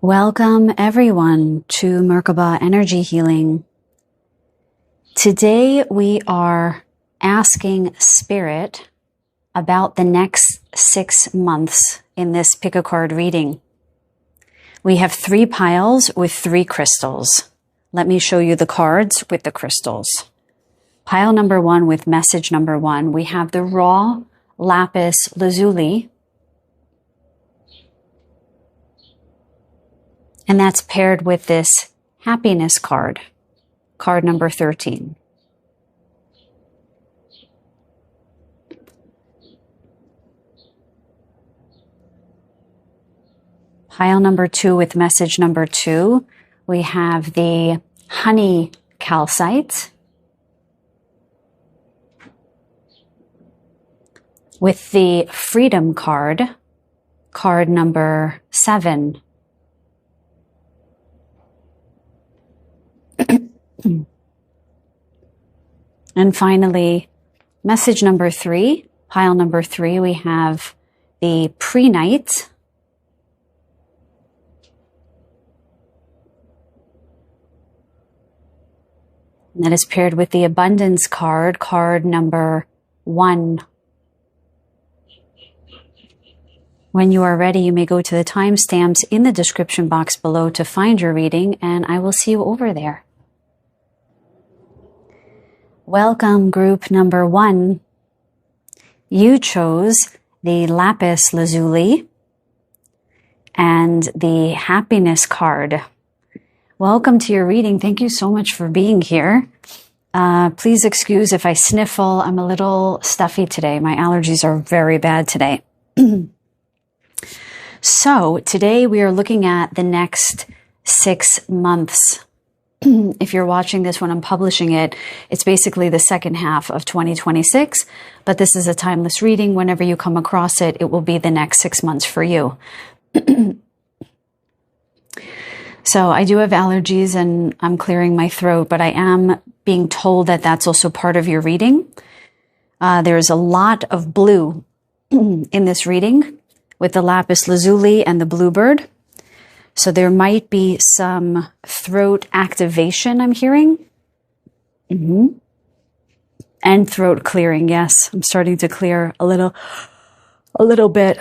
Welcome everyone to Merkaba Energy Healing. Today we are asking Spirit about the next 6 months in this pick a card reading. We have 3 piles with 3 crystals. Let me show you the cards with the crystals. Pile number 1 with message number 1, we have the raw lapis lazuli. And that's paired with this happiness card, card number 13. Pile number 2 with message number 2, we have the honey calcite. With the freedom card, card number 7. And finally, message number 3, pile number 3, we have the pre-night. And that is paired with the abundance card, card number 1. When you are ready, you may go to the timestamps in the description box below to find your reading, and I will see you over there. Welcome, group number 1. You chose the lapis lazuli and the happiness card. Welcome to your reading. Thank you so much for being here. Please excuse if I sniffle. I'm a little stuffy today. My allergies are very bad today. So today we are looking at the next 6 months. If you're watching this when I'm publishing it, it's basically the second half of 2026, but this is a timeless reading. Whenever you come across it, it will be the next 6 months for you. So I do have allergies and I'm clearing my throat, but I am being told that that's also part of your reading. There's a lot of blue in this reading with the lapis lazuli and the bluebird. So there might be some throat activation I'm hearing. And throat clearing. Yes, I'm starting to clear a little bit.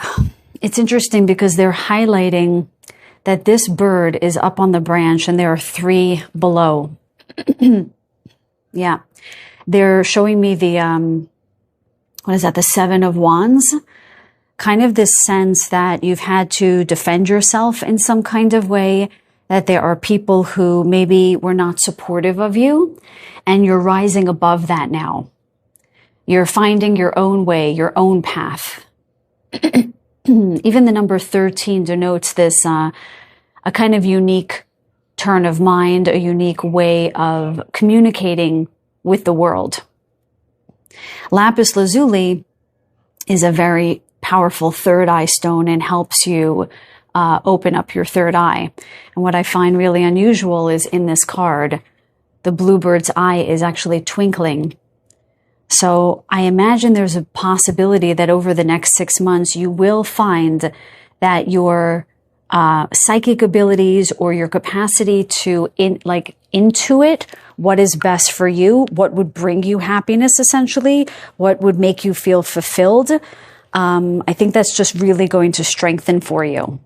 It's interesting because they're highlighting that this bird is up on the branch and there are 3 below. Yeah. They're showing me the, what is that? The 7 of Wands. Kind of this sense that you've had to defend yourself in some kind of way, that there are people who maybe were not supportive of you, and you're rising above that now. You're finding your own way, your own path. Even the number 13 denotes this, a kind of unique turn of mind, a unique way of communicating with the world. Lapis lazuli is a very powerful third eye stone and helps you open up your third eye. And what I find really unusual is in this card, the bluebird's eye is actually twinkling. So I imagine there's a possibility that over the next 6 months, you will find that your psychic abilities or your capacity to intuit what is best for you, what would bring you happiness essentially, what would make you feel fulfilled. I think that's just really going to strengthen for you.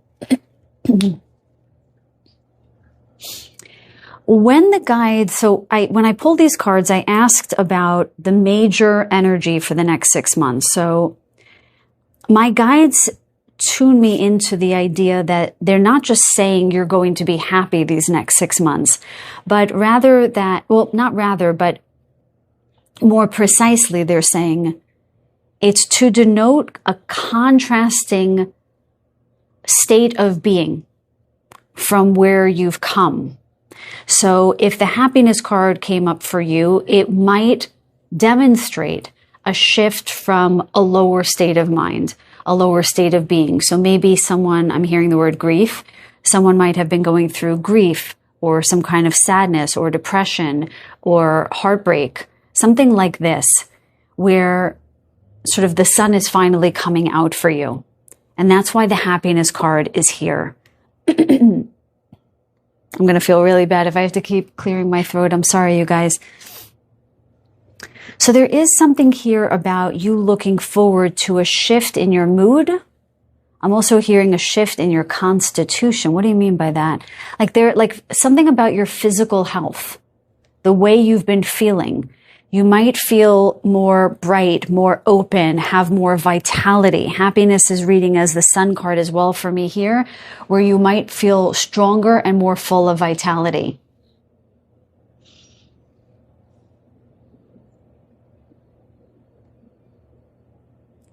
When the guides, when I pulled these cards, I asked about the major energy for the next 6 months. So my guides tune me into the idea that they're not just saying you're going to be happy these next 6 months, but rather that, well, not rather, but more precisely, they're saying it's to denote a contrasting state of being from where you've come. So if the happiness card came up for you, it might demonstrate a shift from a lower state of mind, a lower state of being. So maybe someone, I'm hearing the word grief, someone might have been going through grief or some kind of sadness or depression or heartbreak, something like this, where sort of the sun is finally coming out for you. And that's why the happiness card is here. I'm going to feel really bad if I have to keep clearing my throat. I'm sorry, you guys. So there is something here about you looking forward to a shift in your mood. I'm also hearing a shift in your constitution. What do you mean by that? Like something about your physical health, the way you've been feeling. You might feel more bright, more open, have more vitality. Happiness is reading as the Sun card as well for me here, where you might feel stronger and more full of vitality.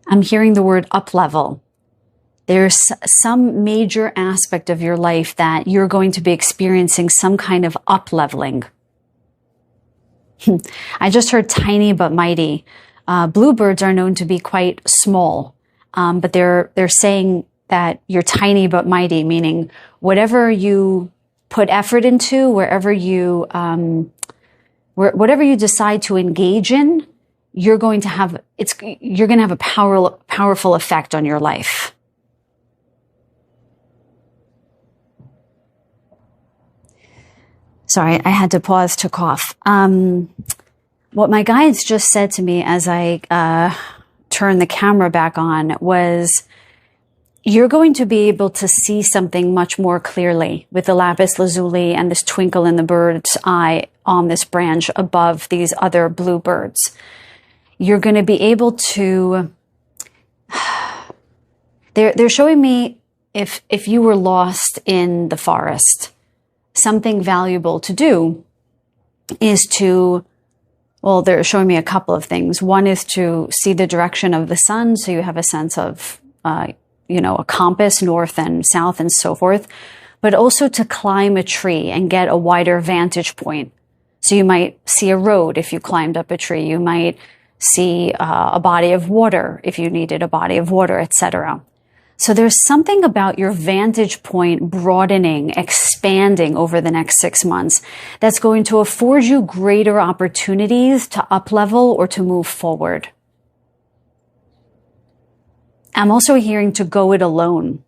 I'm hearing the word up level. There's some major aspect of your life that you're going to be experiencing some kind of up leveling. I just heard tiny but mighty. Bluebirds are known to be quite small, but they're saying that you're tiny but mighty, meaning whatever you put effort into, whatever you decide to engage in, you're going to have a powerful effect on your life. Sorry, I had to pause to cough. What my guides just said to me as I turned the camera back on was, you're going to be able to see something much more clearly with the lapis lazuli and this twinkle in the bird's eye on this branch above these other bluebirds. You're going to be able to... They're showing me if you were lost in the forest, something valuable to do is to, well, they're showing me a couple of things. One is to see the direction of the sun, so you have a sense of, a compass, north and south and so forth, but also to climb a tree and get a wider vantage point. So you might see a road if you climbed up a tree. You might see a body of water if you needed a body of water, etc. So there's something about your vantage point broadening, expanding over the next 6 months that's going to afford you greater opportunities to up-level or to move forward. I'm also hearing to go it alone.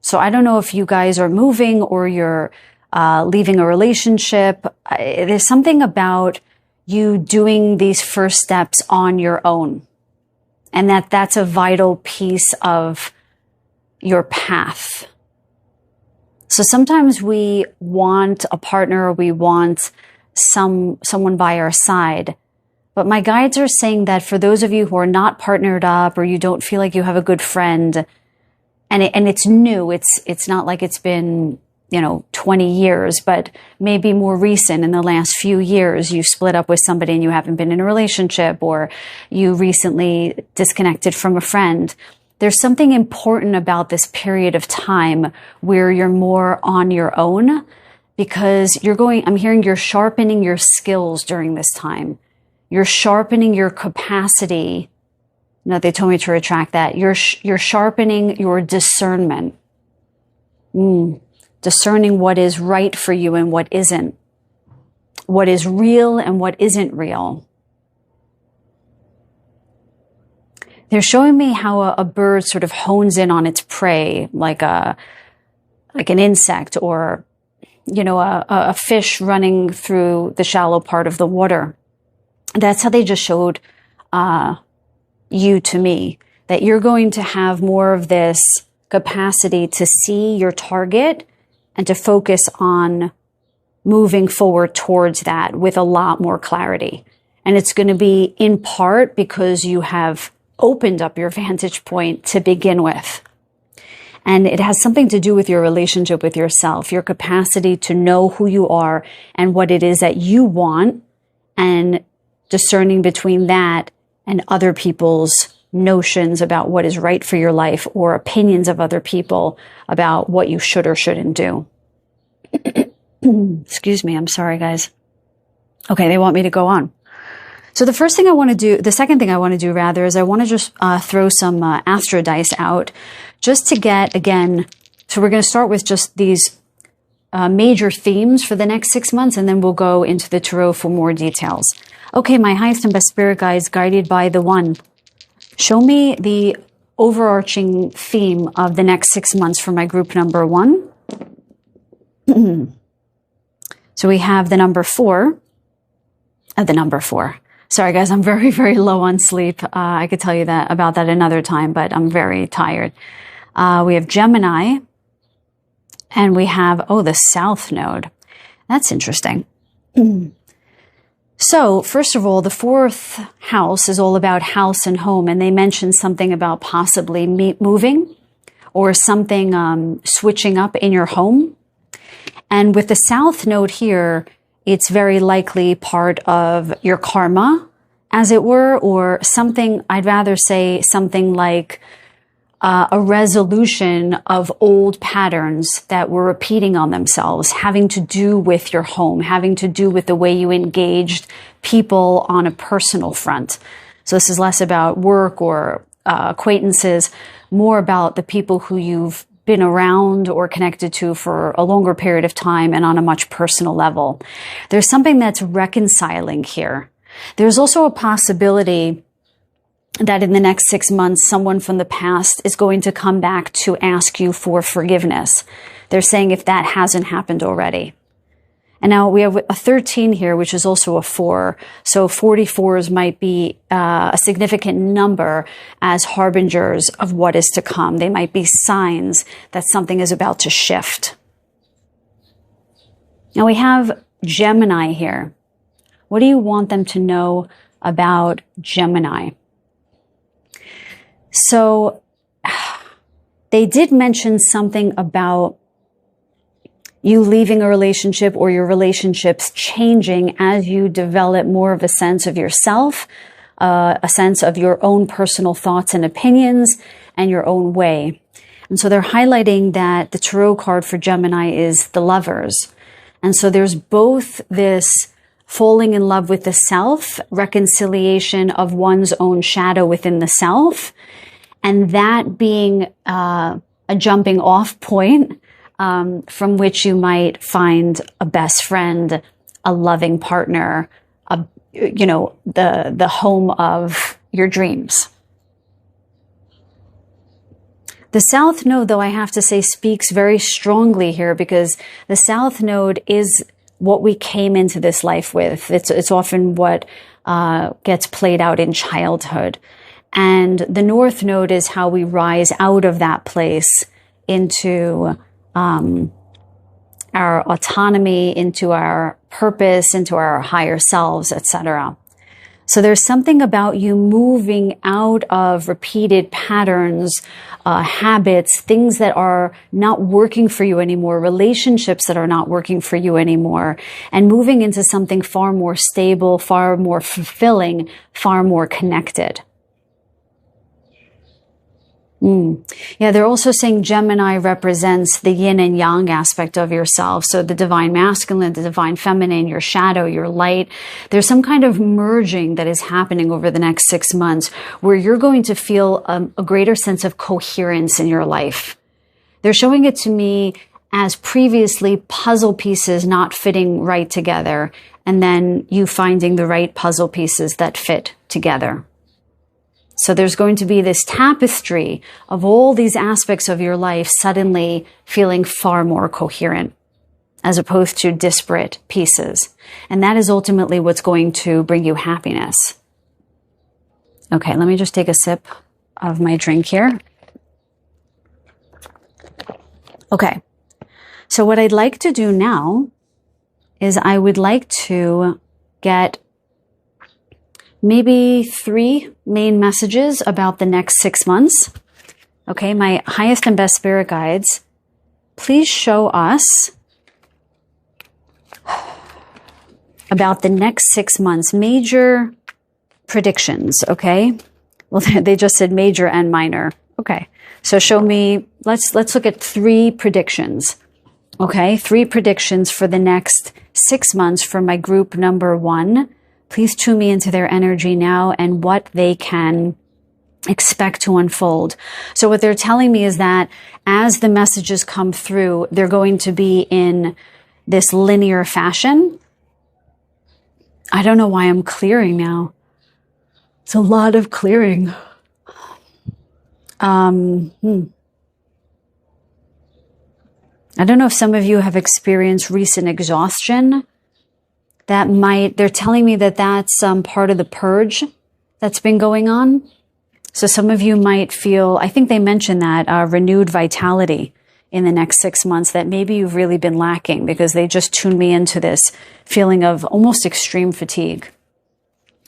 So I don't know if you guys are moving or you're leaving a relationship. There's something about you doing these first steps on your own. And that's a vital piece of your path. So sometimes we want a partner, or we want someone by our side. But my guides are saying that for those of you who are not partnered up, or you don't feel like you have a good friend, and it's new, it's not like it's been 20 years, but maybe more recent in the last few years, you split up with somebody and you haven't been in a relationship, or you recently disconnected from a friend. There's something important about this period of time where you're more on your own, because I'm hearing you're sharpening your skills during this time. You're sharpening your capacity. No, they told me to retract that. You're sharpening your discernment. Discerning what is right for you and what isn't. What is real and what isn't real. They're showing me how a bird sort of hones in on its prey, like an insect, or, a fish running through the shallow part of the water. That's how they just showed you to me, that you're going to have more of this capacity to see your target and to focus on moving forward towards that with a lot more clarity. And it's going to be in part because you have opened up your vantage point to begin with. And it has something to do with your relationship with yourself, your capacity to know who you are and what it is that you want, and discerning between that and other people's notions about what is right for your life, or opinions of other people about what you should or shouldn't do. Excuse me. I'm sorry, guys. Okay. They want me to go on. So the second thing I want to do rather, is I want to just throw some astro dice out just to get, again, so we're going to start with just these major themes for the next 6 months, and then we'll go into the tarot for more details. Okay, my highest and best spirit guides, guided by the One, show me the overarching theme of the next 6 months for my group number 1. So we have the number 4. The number 4. Sorry, guys, I'm very, very low on sleep. I could tell you that about that another time, but I'm very tired. We have Gemini, and we have, the South Node. That's interesting. So, first of all, the 4th house is all about house and home, and they mentioned something about possibly moving or something switching up in your home. And with the South Node here, it's very likely part of your karma, as it were, or something, I'd rather say something like a resolution of old patterns that were repeating on themselves, having to do with your home, having to do with the way you engaged people on a personal front. So this is less about work or acquaintances, more about the people who you've been around or connected to for a longer period of time and on a much personal level. There's something that's reconciling here. There's also a possibility that in the next 6 months, someone from the past is going to come back to ask you for forgiveness. They're saying if that hasn't happened already. And now we have a 13 here, which is also a 4. So 44s might be a significant number as harbingers of what is to come. They might be signs that something is about to shift. Now we have Gemini here. What do you want them to know about Gemini? So they did mention something about you leaving a relationship or your relationships changing as you develop more of a sense of yourself, a sense of your own personal thoughts and opinions and your own way. And so they're highlighting that the tarot card for Gemini is the Lovers. And so there's both this falling in love with the self, reconciliation of one's own shadow within the self, and that being a jumping off point from which you might find a best friend, a loving partner, the home of your dreams. The South Node, though, I have to say, speaks very strongly here because the South Node is what we came into this life with. It's often what gets played out in childhood. And the North Node is how we rise out of that place into our autonomy, into our purpose, into our higher selves, etc. So there's something about you moving out of repeated patterns, habits, things that are not working for you anymore, relationships that are not working for you anymore, and moving into something far more stable, far more fulfilling, far more connected. Yeah, they're also saying Gemini represents the yin and yang aspect of yourself. So the divine masculine, the divine feminine, your shadow, your light. There's some kind of merging that is happening over the next 6 months where you're going to feel a greater sense of coherence in your life. They're showing it to me as previously puzzle pieces not fitting right together, and then you finding the right puzzle pieces that fit together. So there's going to be this tapestry of all these aspects of your life suddenly feeling far more coherent as opposed to disparate pieces. And that is ultimately what's going to bring you happiness. Okay, let me just take a sip of my drink here. Okay, so what I'd like to do now is I would like to get maybe 3 main messages about the next 6 months. Okay, my highest and best spirit guides, please show us about the next 6 months, major predictions, okay? Well, they just said major and minor. Okay, so show me, let's look at 3 predictions. Okay, 3 predictions for the next 6 months for my group number 1. Please tune me into their energy now and what they can expect to unfold. So what they're telling me is that as the messages come through, they're going to be in this linear fashion. I don't know why I'm clearing now. It's a lot of clearing. I don't know if some of you have experienced recent exhaustion they're telling me that that's part of the purge that's been going on. So some of you might feel, I think they mentioned that, renewed vitality in the next 6 months that maybe you've really been lacking, because they just tuned me into this feeling of almost extreme fatigue.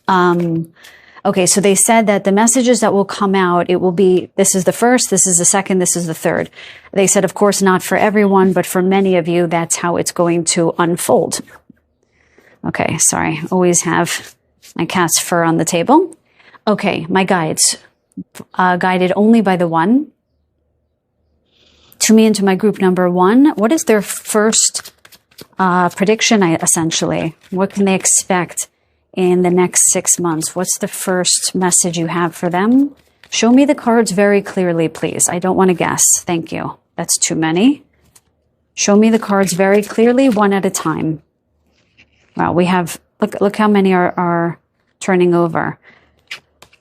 Okay, so they said that the messages that will come out, it will be, this is the first, this is the second, this is the third. They said, of course, not for everyone, but for many of you, that's how it's going to unfold. Okay, sorry, always have my cat's fur on the table. Okay, my guides, guided only by the one. To me and to my group number one, what is their first prediction, essentially? What can they expect in the next 6 months? What's the first message you have for them? Show me the cards very clearly, please. I don't want to guess. Thank you. That's too many. Show me the cards very clearly, one at a time. Wow, we have, look how many are turning over.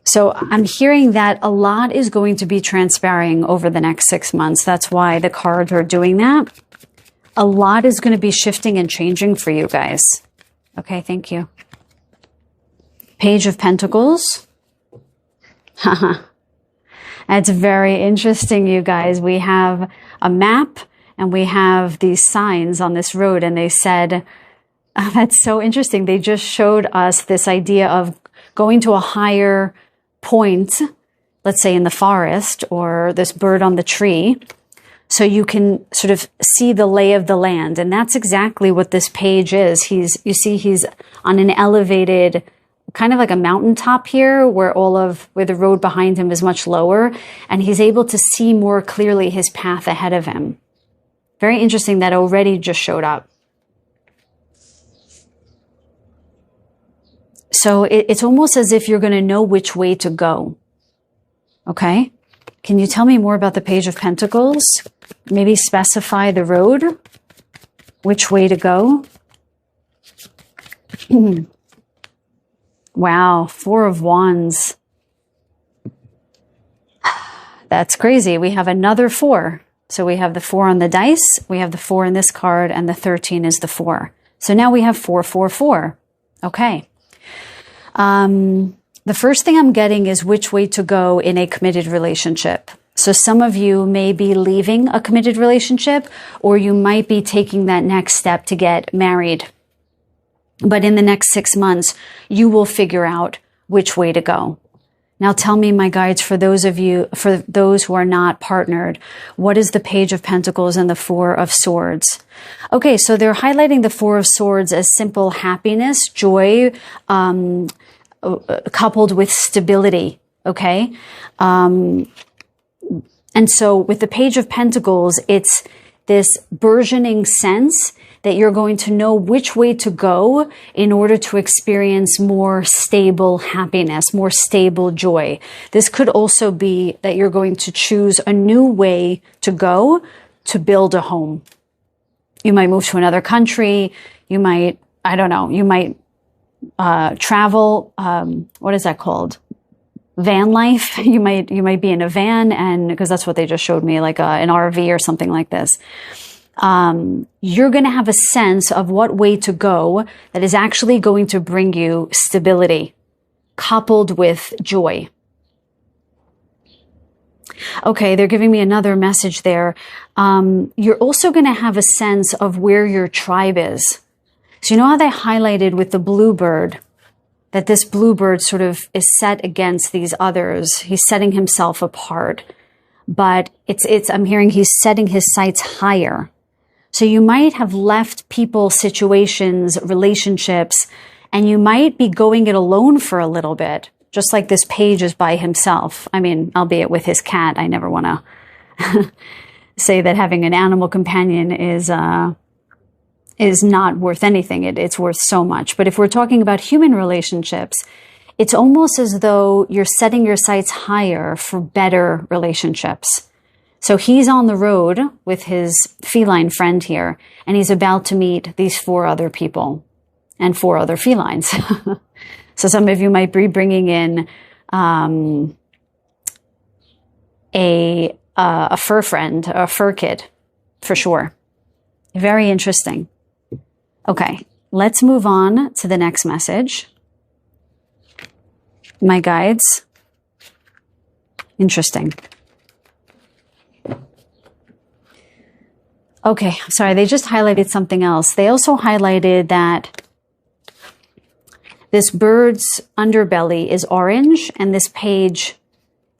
So I'm hearing that a lot is going to be transpiring over the next 6 months. That's why the cards are doing that. A lot is going to be shifting and changing for you guys. Okay, thank you. Page of Pentacles. That's very interesting, you guys. We have a map and we have these signs on this road, and they said, that's so interesting. They just showed us this idea of going to a higher point, let's say in the forest, or this bird on the tree, so you can sort of see the lay of the land. And that's exactly what this page is. You see he's on an elevated, kind of like a mountaintop here, where where the road behind him is much lower, and he's able to see more clearly his path ahead of him. Very interesting that already just showed up. So it's almost as if you're going to know which way to go. Okay? Can you tell me more about the Page of Pentacles? Maybe specify the road, which way to go. Wow, Four of Wands. That's crazy. We have another 4. So we have the 4 on the dice, we have the 4 in this card, and the 13 is the 4. So now we have 4, 4, 4. Okay. The first thing I'm getting is which way to go in a committed relationship. So some of you may be leaving a committed relationship, or you might be taking that next step to get married. But in the next 6 months, you will figure out which way to go. Now tell me, my guides, for those who are not partnered, what is the Page of Pentacles and the 4 of Swords? Okay, so they're highlighting the 4 of Swords as simple happiness, joy, coupled with stability, okay? And so with the Page of Pentacles, it's this burgeoning sense that you're going to know which way to go in order to experience more stable happiness, more stable joy. This could also be that you're going to choose a new way to go to build a home. You might move to another country. You might, I don't know, you might travel. What is that called? Van life. You might be in a van, and because that's what they just showed me, like an RV or something like this. You're going to have a sense of what way to go that is actually going to bring you stability, coupled with joy. Okay, they're giving me another message there. You're also going to have a sense of where your tribe is. So you know how they highlighted with the bluebird, that this bluebird sort of is set against these others. He's setting himself apart, but I'm hearing he's setting his sights higher. So you might have left people, situations, relationships, and you might be going it alone for a little bit, just like this page is by himself. I mean, albeit with his cat. I never want to say that having an animal companion is not worth anything. It's worth so much. But if we're talking about human relationships, it's almost as though you're setting your sights higher for better relationships. So he's on the road with his feline friend here, and he's about to meet these 4 other people and 4 other felines. So some of you might be bringing in a fur friend, a fur kid, for sure. Very interesting. Okay, let's move on to the next message. My guides. Interesting. Okay, sorry, they just highlighted something else. They also highlighted that this bird's underbelly is orange and this page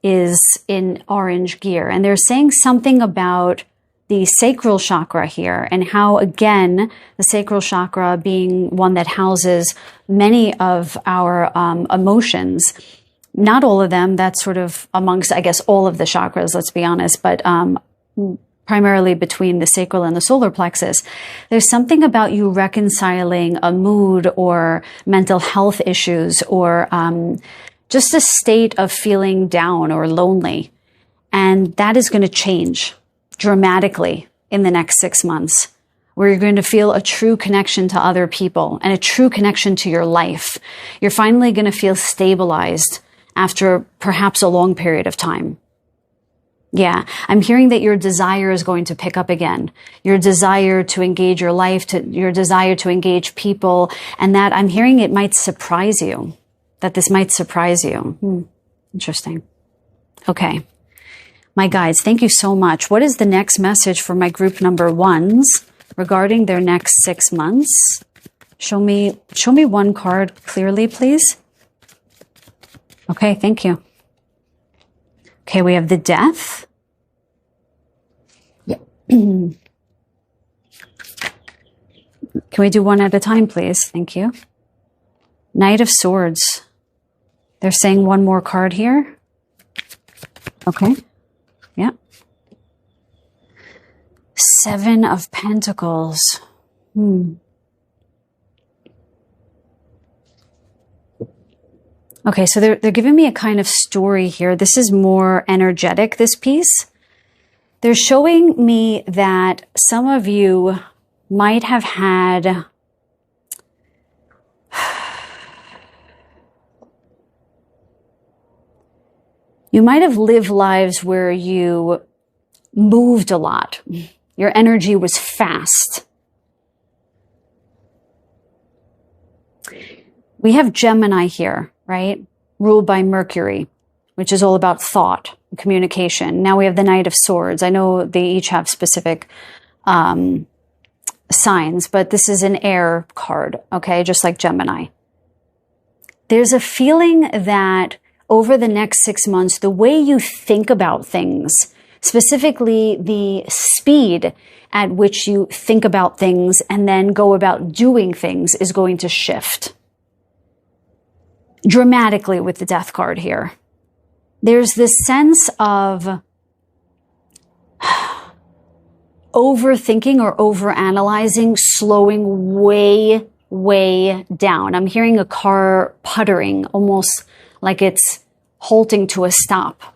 is in orange gear. And they're saying something about the sacral chakra here and how, again, the sacral chakra being one that houses many of our emotions. Not all of them, that's sort of amongst, I guess, all of the chakras, let's be honest, but primarily between the sacral and the solar plexus. There's something about you reconciling a mood or mental health issues or just a state of feeling down or lonely. And that is going to change dramatically in the next 6 months, where you're going to feel a true connection to other people and a true connection to your life. You're finally going to feel stabilized after perhaps a long period of time. Yeah, I'm hearing that your desire is going to pick up again. Your desire to engage your life, your desire to engage people, and that I'm hearing it might surprise you, that this might surprise you. Interesting. Okay. My guides, thank you so much. What is the next message for my group number ones regarding their next 6 months? Show me one card clearly, please. Okay, thank you. Okay, we have the Death. Yeah. Can we do one at a time, please? Thank you. Knight of Swords. They're saying one more card here. Okay. Yeah. Seven of Pentacles. Okay, so they're giving me a kind of story here. This is more energetic, this piece. They're showing me that some of you might have had you might have lived lives where you moved a lot. Your energy was fast. We have Gemini here, right? Ruled by Mercury, which is all about thought and communication. Now we have the Knight of Swords. I know they each have specific signs, but this is an air card, okay? Just like Gemini. There's a feeling that over the next 6 months, the way you think about things, specifically the speed at which you think about things and then go about doing things, is going to shift dramatically with the Death card here. There's this sense of overthinking or overanalyzing, slowing way down. I'm hearing a car puttering, almost like it's halting to a stop.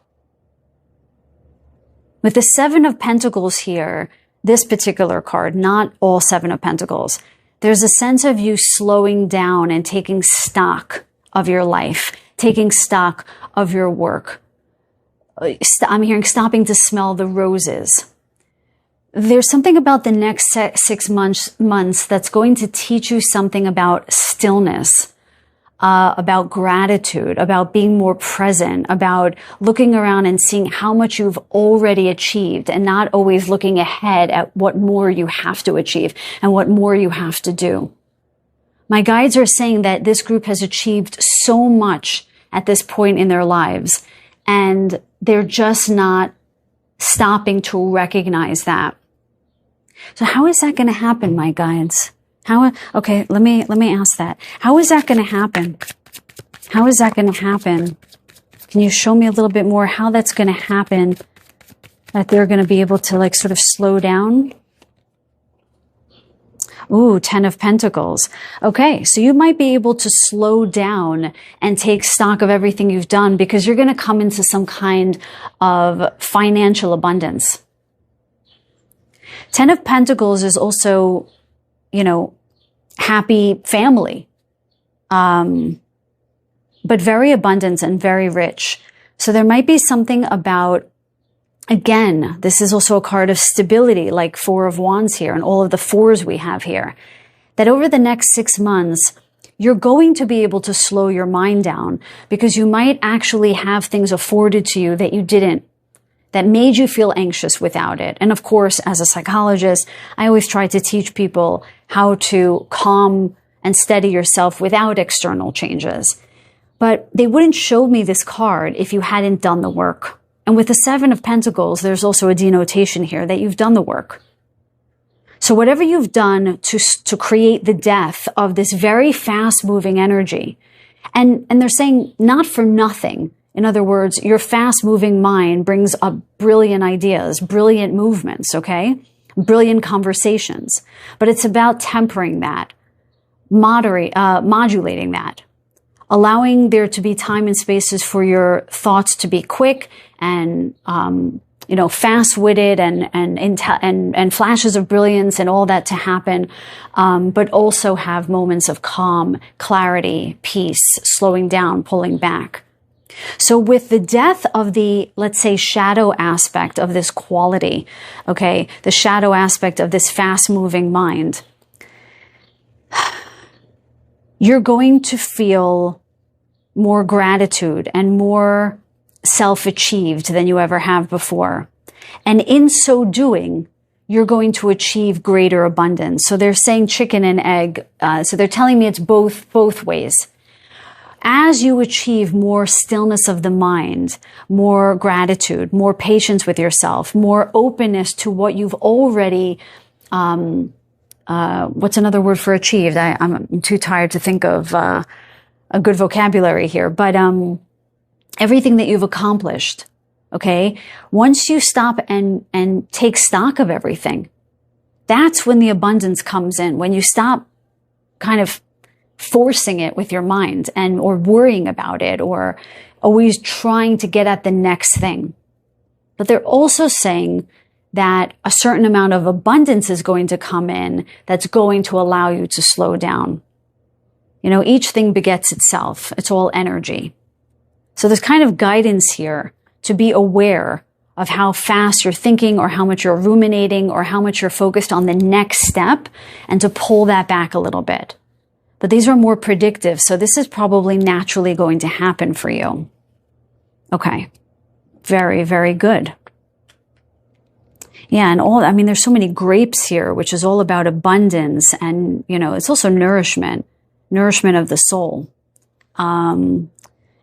With the Seven of Pentacles here, this particular card, not all Seven of Pentacles, there's a sense of you slowing down and taking stock of your life, taking stock of your work. I'm hearing stopping to smell the roses. There's something about the next 6 months that's going to teach you something about stillness, about gratitude, about being more present, about looking around and seeing how much you've already achieved and not always looking ahead at what more you have to achieve and what more you have to do. My guides are saying that this group has achieved so much at this point in their lives, and they're just not stopping to recognize that. So how is that going to happen, my guides? Okay, let me ask that. How is that going to happen? How is that going to happen? Can you show me a little bit more how that's going to happen, that they're going to be able to like sort of slow down? Ooh, 10 of Pentacles. Okay, so you might be able to slow down and take stock of everything you've done because you're going to come into some kind of financial abundance. 10 of Pentacles is also, you know, happy family, but very abundant and very rich. So there might be something about, again, this is also a card of stability, like Four of Wands here and all of the fours we have here, that over the next 6 months, you're going to be able to slow your mind down because you might actually have things afforded to you that you didn't, that made you feel anxious without it. And of course, as a psychologist, I always try to teach people how to calm and steady yourself without external changes. But they wouldn't show me this card if you hadn't done the work. And with the 7 of Pentacles, there's also a denotation here that you've done the work. So whatever you've done to create the death of this very fast-moving energy, and they're saying not for nothing. In other words, your fast-moving mind brings up brilliant ideas, brilliant movements, okay? Brilliant conversations. But it's about tempering that, modulating that, allowing there to be time and spaces for your thoughts to be quick and fast-witted and flashes of brilliance and all that to happen, but also have moments of calm, clarity, peace, slowing down, pulling back. So with the death of the, let's say, shadow aspect of this quality, okay, the shadow aspect of this fast-moving mind, you're going to feel more gratitude and more self-achieved than you ever have before. And in so doing, you're going to achieve greater abundance. So they're saying chicken and egg. So they're telling me it's both ways. As you achieve more stillness of the mind, more gratitude, more patience with yourself, more openness to what you've already, what's another word for achieved? I'm too tired to think of a good vocabulary here, but everything that you've accomplished, okay? Once you stop and take stock of everything, that's when the abundance comes in. When you stop kind of forcing it with your mind or worrying about it or always trying to get at the next thing. But they're also saying that a certain amount of abundance is going to come in that's going to allow you to slow down. Each thing begets itself. It's all energy. So there's kind of guidance here to be aware of how fast you're thinking or how much you're ruminating or how much you're focused on the next step and to pull that back a little bit. But these are more predictive, so this is probably naturally going to happen for you. Okay. Very, very good. Yeah, and there's so many grapes here, which is all about abundance and, it's also nourishment of the soul.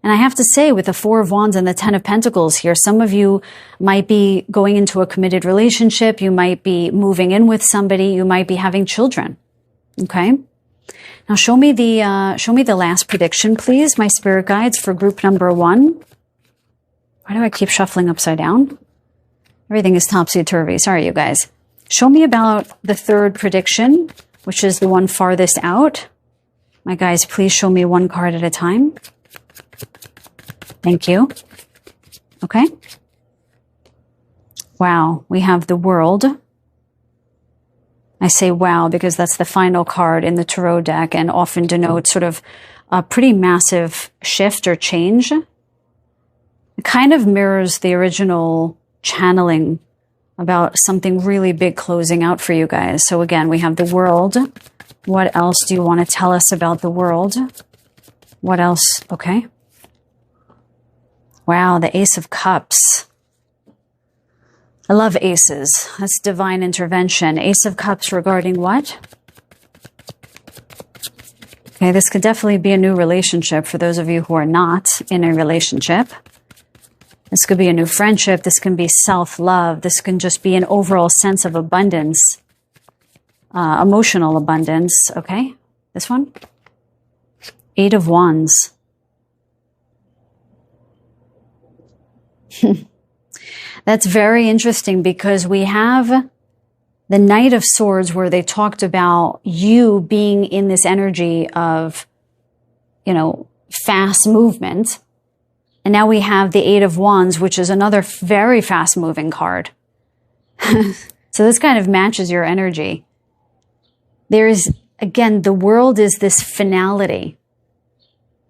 And I have to say, with the 4 of Wands and the 10 of Pentacles here, some of you might be going into a committed relationship. You might be moving in with somebody. You might be having children. Okay. Now show me the last prediction, please, my spirit guides for group number 1. Why do I keep shuffling upside down? Everything is topsy-turvy. Sorry, you guys. Show me about the 3rd prediction, which is the one farthest out. My guys, please show me one card at a time. Thank you. Okay. Wow, we have the World. I say wow because that's the final card in the tarot deck and often denotes sort of a pretty massive shift or change. It kind of mirrors the original channeling about something really big closing out for you guys. So again, we have the World. What else do you want to tell us about the World? What else? Okay. Wow, the Ace of Cups. I love aces. That's divine intervention. Ace of Cups regarding what? Okay, this could definitely be a new relationship for those of you who are not in a relationship. This could be a new friendship. This can be self-love. This can just be an overall sense of abundance, emotional abundance. Okay, this one? 8 of Wands. That's very interesting because we have the Knight of Swords where they talked about you being in this energy of, fast movement. And now we have the 8 of Wands, which is another very fast moving card. So this kind of matches your energy. There's, again, the World is this finality.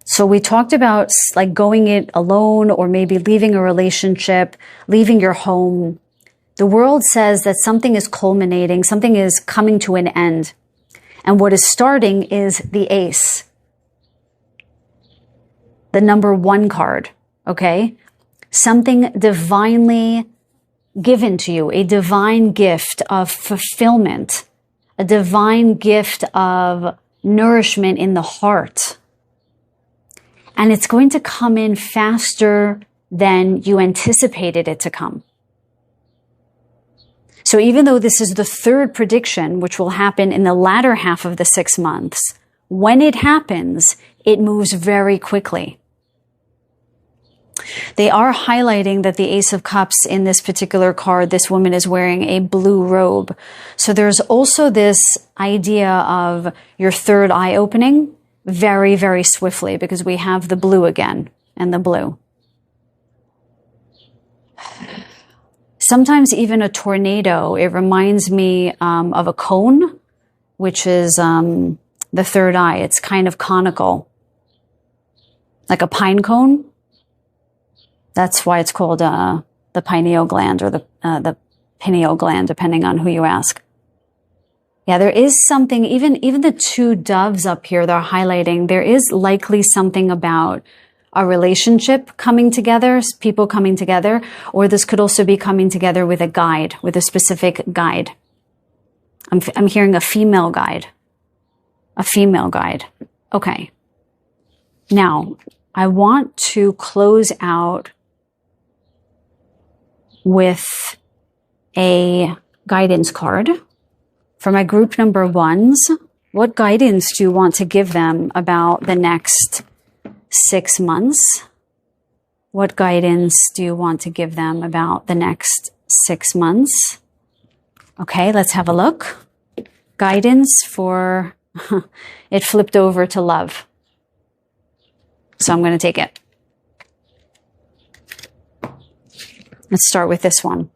So we talked about like going it alone or maybe leaving a relationship, leaving your home. The World says that something is culminating, something is coming to an end. And what is starting is the ace, the number 1 card, okay? Something divinely given to you, a divine gift of fulfillment, a divine gift of nourishment in the heart. And it's going to come in faster than you anticipated it to come. So even though this is the 3rd prediction, which will happen in the latter half of the 6 months, when it happens, it moves very quickly. They are highlighting that the Ace of Cups in this particular card, this woman is wearing a blue robe. So there's also this idea of your 3rd eye opening very, very swiftly, because we have the blue again and the blue. Sometimes even a tornado, it reminds me of a cone, which is the 3rd eye. It's kind of conical, like a pine cone. That's why it's called the pineal gland, or the pineal gland, depending on who you ask. Yeah, there is something, even the 2 doves up here, they're highlighting, there is likely something about a relationship coming together, people coming together, or this could also be coming together with a guide, with a specific guide. I'm hearing a female guide. A female guide. Okay. Now, I want to close out with a guidance card for my group number 1s. What guidance do you want to give them about the next 6 months? What guidance do you want to give them about the next 6 months? Okay, let's have a look. Guidance for, it flipped over to love. So I'm going to take it. Let's start with this one.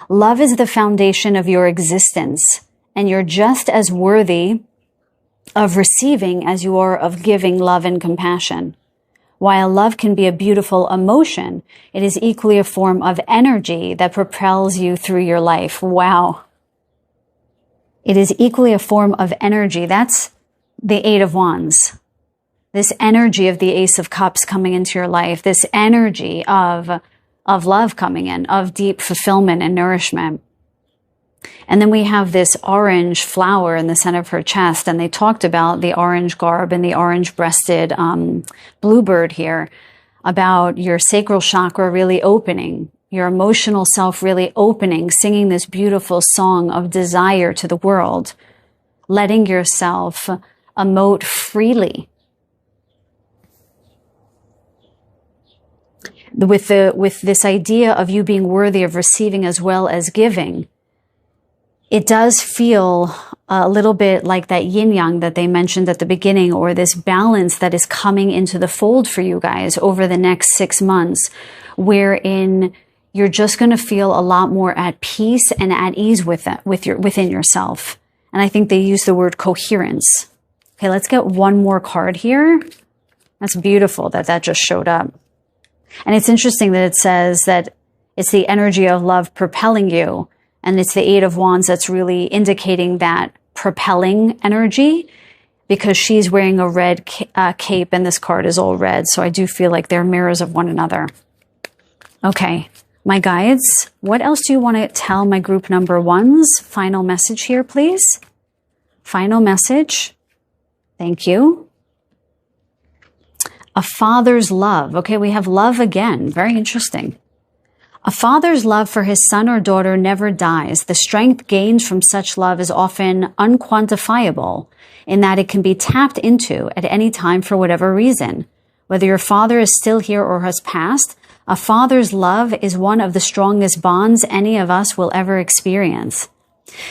Love is the foundation of your existence, and you're just as worthy of receiving as you are of giving love and compassion. While love can be a beautiful emotion, it is equally a form of energy that propels you through your life. Wow. It is equally a form of energy. That's the 8 of Wands. This energy of the Ace of Cups coming into your life, this energy of love coming in, of deep fulfillment and nourishment. And then we have this orange flower in the center of her chest, and they talked about the orange garb and the orange-breasted bluebird here, about your sacral chakra really opening, your emotional self really opening, singing this beautiful song of desire to the world, letting yourself emote freely. With this idea of you being worthy of receiving as well as giving, it does feel a little bit like that yin yang that they mentioned at the beginning, or this balance that is coming into the fold for you guys over the next 6 months, wherein you're just going to feel a lot more at peace and at ease within yourself. And I think they use the word coherence. Okay, let's get one more card here. That's beautiful that just showed up. And it's interesting that it says that it's the energy of love propelling you. And it's the 8 of Wands that's really indicating that propelling energy, because she's wearing a red cape and this card is all red. So I do feel like they're mirrors of one another. Okay, my guides, what else do you want to tell my group number 1s? Final message here, please. Final message. Thank you. A father's love. Okay, we have love again. Very interesting. A father's love for his son or daughter never dies. The strength gained from such love is often unquantifiable, in that it can be tapped into at any time for whatever reason. Whether your father is still here or has passed, a father's love is one of the strongest bonds any of us will ever experience.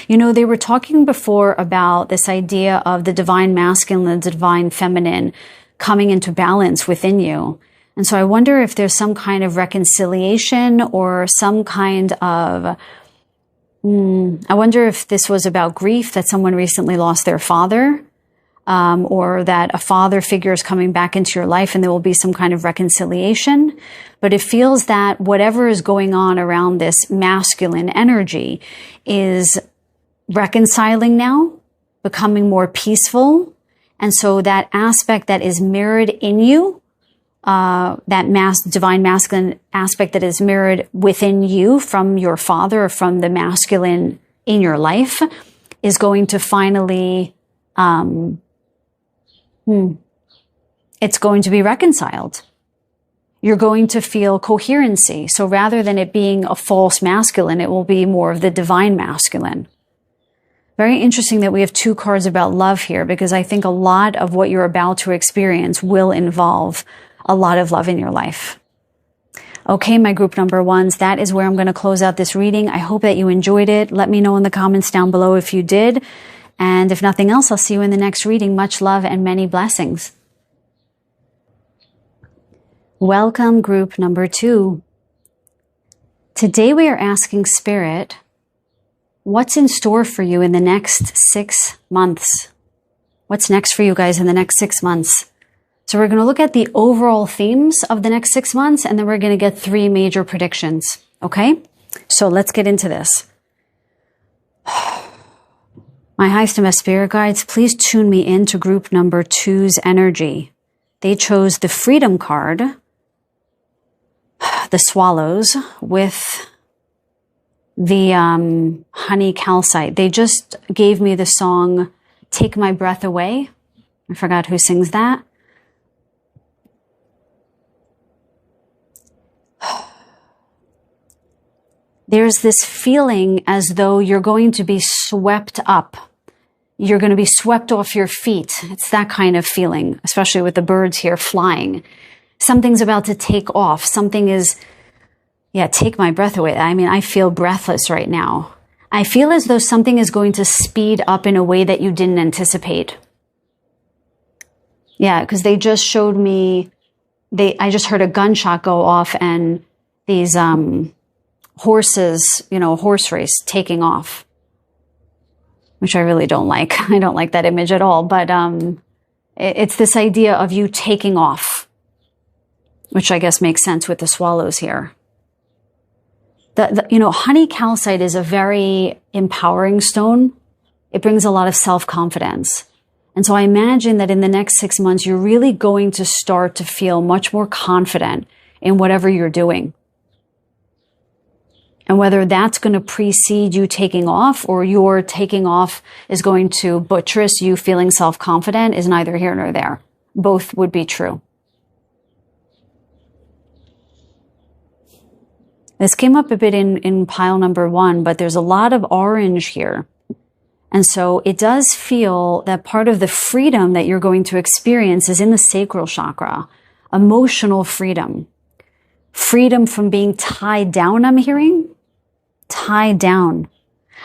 You know, they were talking before about this idea of the divine masculine and the divine feminine coming into balance within you. And so I wonder if there's some kind of reconciliation or some kind of, I wonder if this was about grief, that someone recently lost their father, or that a father figure is coming back into your life and there will be some kind of reconciliation. But it feels that whatever is going on around this masculine energy is reconciling now, becoming more peaceful. And so that aspect that is mirrored in you, that divine masculine aspect that is mirrored within you from your father or from the masculine in your life is going to finally, it's going to be reconciled. You're going to feel coherency. So rather than it being a false masculine, it will be more of the divine masculine. Very interesting that we have 2 cards about love here, because I think a lot of what you're about to experience will involve a lot of love in your life. Okay, my group number 1s, that is where I'm going to close out this reading. I hope that you enjoyed it. Let me know in the comments down below if you did. And if nothing else, I'll see you in the next reading. Much love and many blessings. Welcome, group number 2. Today we are asking Spirit, what's in store for you in the next 6 months? What's next for you guys in the next 6 months? So we're going to look at the overall themes of the next 6 months, and then we're going to get 3 major predictions. Okay? So let's get into this. My highest and best spirit guides, please tune me in to group number 2's energy. They chose the Freedom card, the Swallows, with the honey calcite. They just gave me the song Take My Breath Away. I forgot who sings that. There's this feeling as though you're going to be swept up. You're going to be swept off your feet. It's that kind of feeling, especially with the birds here flying. Something's about to take off. Something is, take my breath away. I mean, I feel breathless right now. I feel as though something is going to speed up in a way that you didn't anticipate. Yeah, because they just showed me, I just heard a gunshot go off and these horses, a horse race taking off, which I really don't like. I don't like that image at all, but it's this idea of you taking off, which I guess makes sense with the swallows here. Honey calcite is a very empowering stone. It brings a lot of self-confidence. And so I imagine that in the next 6 months, you're really going to start to feel much more confident in whatever you're doing. And whether that's going to precede you taking off or your taking off is going to buttress you feeling self-confident is neither here nor there. Both would be true. This came up a bit in pile number 1, but there's a lot of orange here. And so it does feel that part of the freedom that you're going to experience is in the sacral chakra. Emotional freedom. Freedom from being tied down, I'm hearing. Tied down.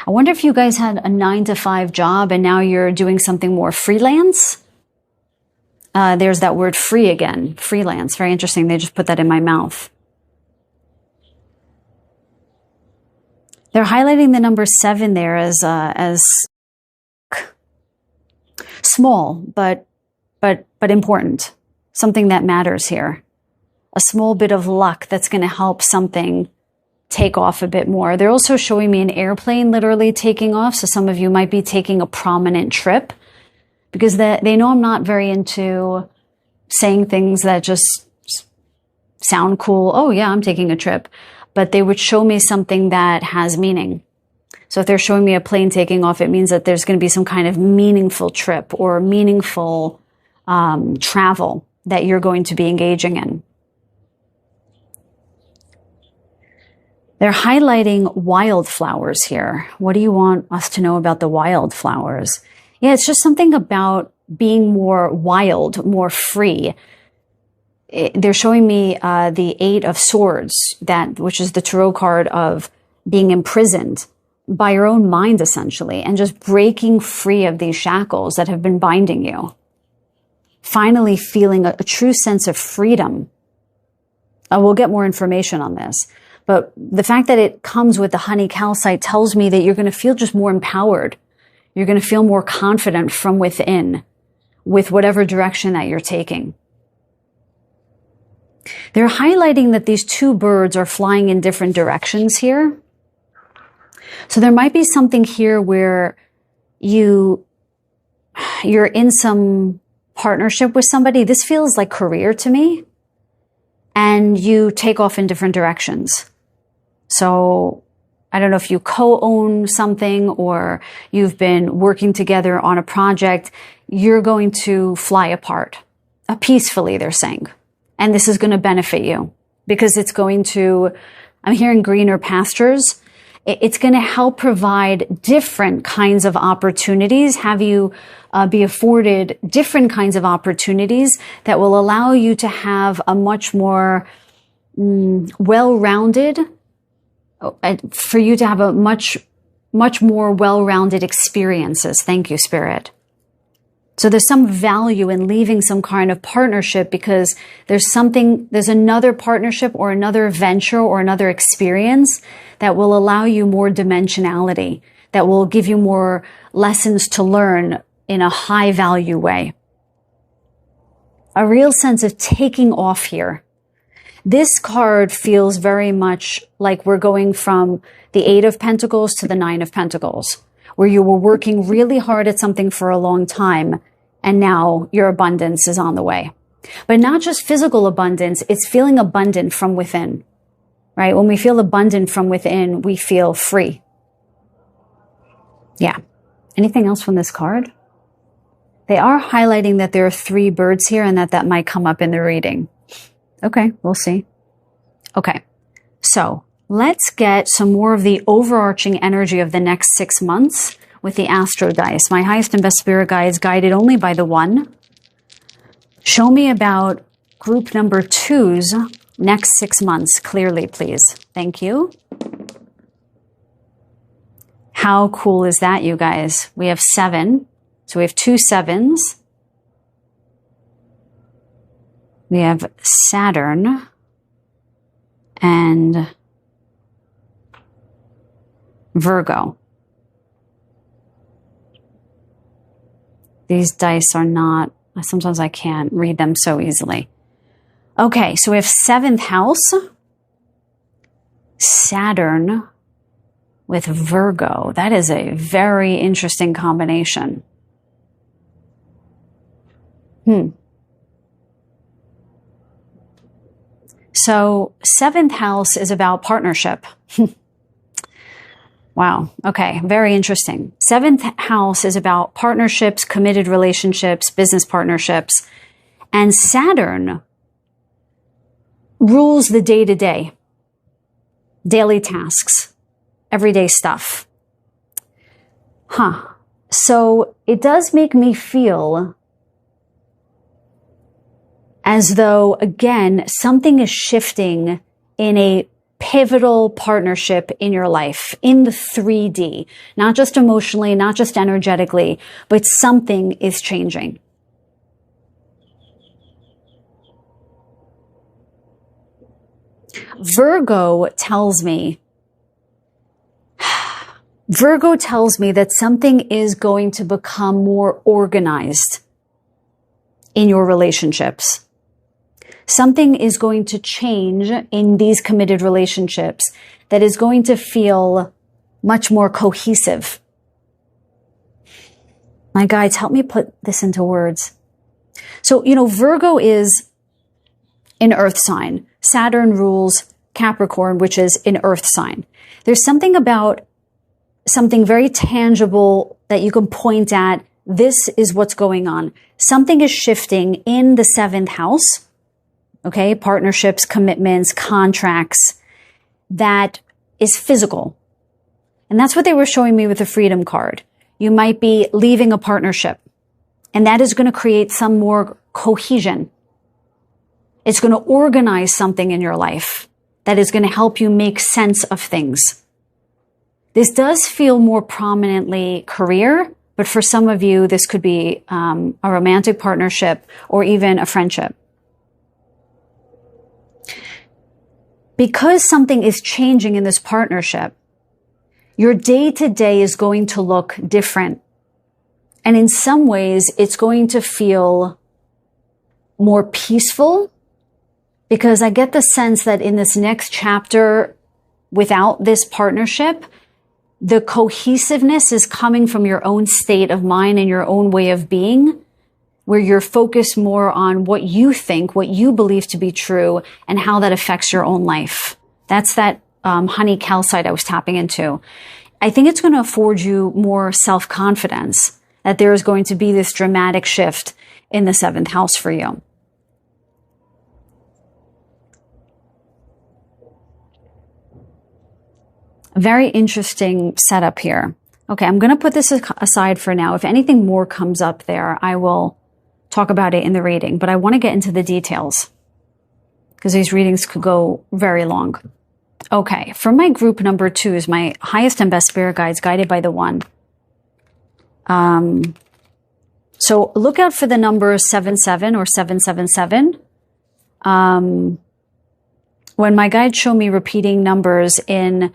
I wonder if you guys had a 9-to-5 job and now you're doing something more freelance. There's that word free again. Freelance. Very interesting. They just put that in my mouth. They're highlighting the number 7 there as small, but important. Something that matters here. A small bit of luck that's going to help something take off a bit more. They're also showing me an airplane literally taking off. So some of you might be taking a prominent trip because they know I'm not very into saying things that just sound cool. Oh yeah, I'm taking a trip. But they would show me something that has meaning. So if they're showing me a plane taking off, it means that there's going to be some kind of meaningful trip or meaningful travel that you're going to be engaging in. They're highlighting wildflowers here. What do you want us to know about the wildflowers? Yeah, it's just something about being more wild, more free. They're showing me the 8 of Swords, which is the tarot card of being imprisoned by your own mind, essentially, and just breaking free of these shackles that have been binding you. Finally feeling a true sense of freedom. We'll get more information on this. But the fact that it comes with the honey calcite tells me that you're going to feel just more empowered. You're going to feel more confident from within with whatever direction that you're taking. They're highlighting that these 2 birds are flying in different directions here. So there might be something here where you you're in some partnership with somebody. This feels like career to me. And you take off in different directions. So I don't know if you co-own something or you've been working together on a project. You're going to fly apart peacefully, they're saying. And this is going to benefit you because it's going to, I'm hearing greener pastures. It's going to help provide different kinds of opportunities, have you be afforded different kinds of opportunities that will allow you to have a much more well-rounded, for you to have a much more well-rounded experiences. Thank you, Spirit. So there's some value in leaving some kind of partnership because there's another partnership or another venture or another experience that will allow you more dimensionality, that will give you more lessons to learn in a high value way. A real sense of taking off here. This card feels very much like we're going from the 8 of Pentacles to the 9 of Pentacles, where you were working really hard at something for a long time, and now your abundance is on the way. But not just physical abundance, it's feeling abundant from within, right? When we feel abundant from within, we feel free. Yeah. Anything else from this card? They are highlighting that there are 3 birds here and that might come up in the reading. Okay, we'll see. Okay, so let's get some more of the overarching energy of the next 6 months with the Astro Dice. My highest and best spirit guides, guided only by the one. Show me about group number 2's next 6 months clearly, please. Thank you. How cool is that, you guys? We have 7. So we have 2 7s. We have Saturn and Virgo. These dice are not, sometimes I can't read them so easily. Okay, so we have 7th house, Saturn with Virgo. That is a very interesting combination. So 7th house is about partnership. Wow. Okay. Very interesting. 7th house is about partnerships, committed relationships, business partnerships. And Saturn rules the day-to-day, daily tasks, everyday stuff. So it does make me feel as though, again, something is shifting in a pivotal partnership in your life, in the 3D, not just emotionally, not just energetically, but something is changing. Virgo tells me that something is going to become more organized in your relationships. Something is going to change in these committed relationships that is going to feel much more cohesive. My guides, help me put this into words. So, Virgo is an earth sign. Saturn rules Capricorn, which is an earth sign. There's something about something very tangible that you can point at. This is what's going on. Something is shifting in the 7th house. Okay, partnerships, commitments, contracts, that is physical. And that's what they were showing me with the Freedom card. You might be leaving a partnership, and that is going to create some more cohesion. It's going to organize something in your life that is going to help you make sense of things. This does feel more prominently career, but for some of you, this could be a romantic partnership or even a friendship. Because something is changing in this partnership, your day-to-day is going to look different. And in some ways, it's going to feel more peaceful, because I get the sense that in this next chapter, without this partnership, the cohesiveness is coming from your own state of mind and your own way of being, where you're focused more on what you think, what you believe to be true, and how that affects your own life. That's that honey calcite I was tapping into. I think it's going to afford you more self-confidence that there is going to be this dramatic shift in the 7th house for you. Very interesting setup here. Okay, I'm going to put this aside for now. If anything more comes up there, I will talk about it in the reading, but I want to get into the details because these readings could go very long. Okay, for my group number 2 is my highest and best spirit guides guided by the 1. So look out for the number 77 or 777. When my guides show me repeating numbers in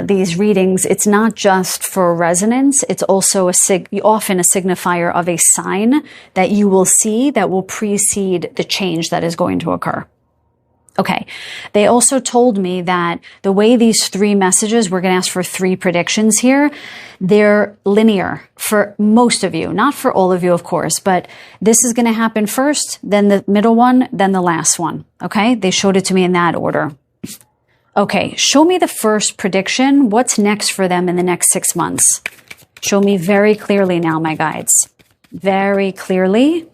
these readings, it's not just for resonance. It's also often a signifier of a sign that you will see that will precede the change that is going to occur. Okay. They also told me that the way these 3 messages, we're going to ask for 3 predictions here, they're linear for most of you, not for all of you, of course, but this is going to happen first, then the middle one, then the last one. Okay. They showed it to me in that order. Okay. Show me the first prediction. What's next for them in the next 6 months? Show me very clearly now, my guides. Very clearly.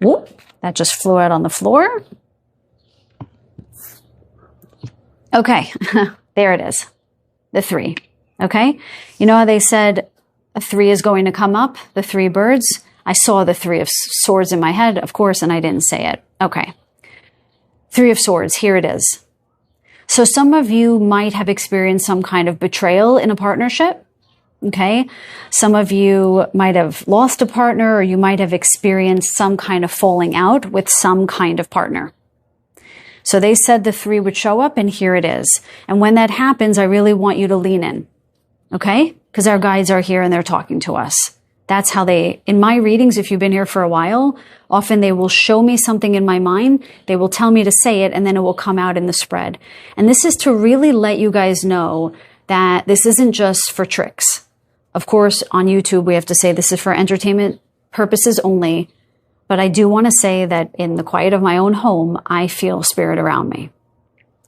Whoop, that just flew out on the floor. Okay, there it is, the 3, okay? You know how they said a 3 is going to come up, the 3 birds? I saw the 3 of swords in my head, of course, and I didn't say it. Okay, 3 of swords, here it is. So some of you might have experienced some kind of betrayal in a partnership, okay? Some of you might have lost a partner, or you might have experienced some kind of falling out with some kind of partner. So they said the 3 would show up, and here it is. And when that happens, I really want you to lean in, okay? Because our guides are here and they're talking to us. That's how they, in my readings, if you've been here for a while, often they will show me something in my mind, they will tell me to say it, and then it will come out in the spread. And this is to really let you guys know that this isn't just for tricks. Of course, on YouTube, we have to say this is for entertainment purposes only. But I do want to say that in the quiet of my own home, I feel spirit around me.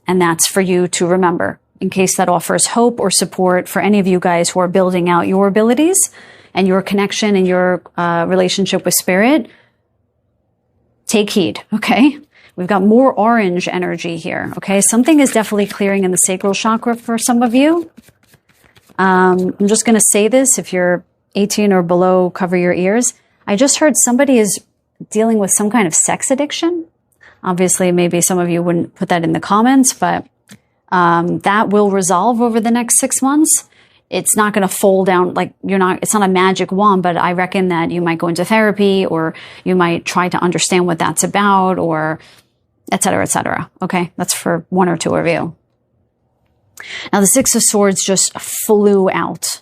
And that's for you to remember, in case that offers hope or support for any of you guys who are building out your abilities and your connection and your relationship with spirit. Take heed, okay? We've got more orange energy here, okay? Something is definitely clearing in the sacral chakra for some of you. I'm just going to say this. If you're 18 or below, cover your ears. I just heard somebody is dealing with some kind of sex addiction. Obviously, maybe some of you wouldn't put that in the comments, but that will resolve over the next 6 months. It's not going to fall down like it's not a magic wand, but I reckon that you might go into therapy, or you might try to understand what that's about, or et cetera, et cetera. Okay. That's for 1 or 2 of you. Now the 6 of Swords just flew out.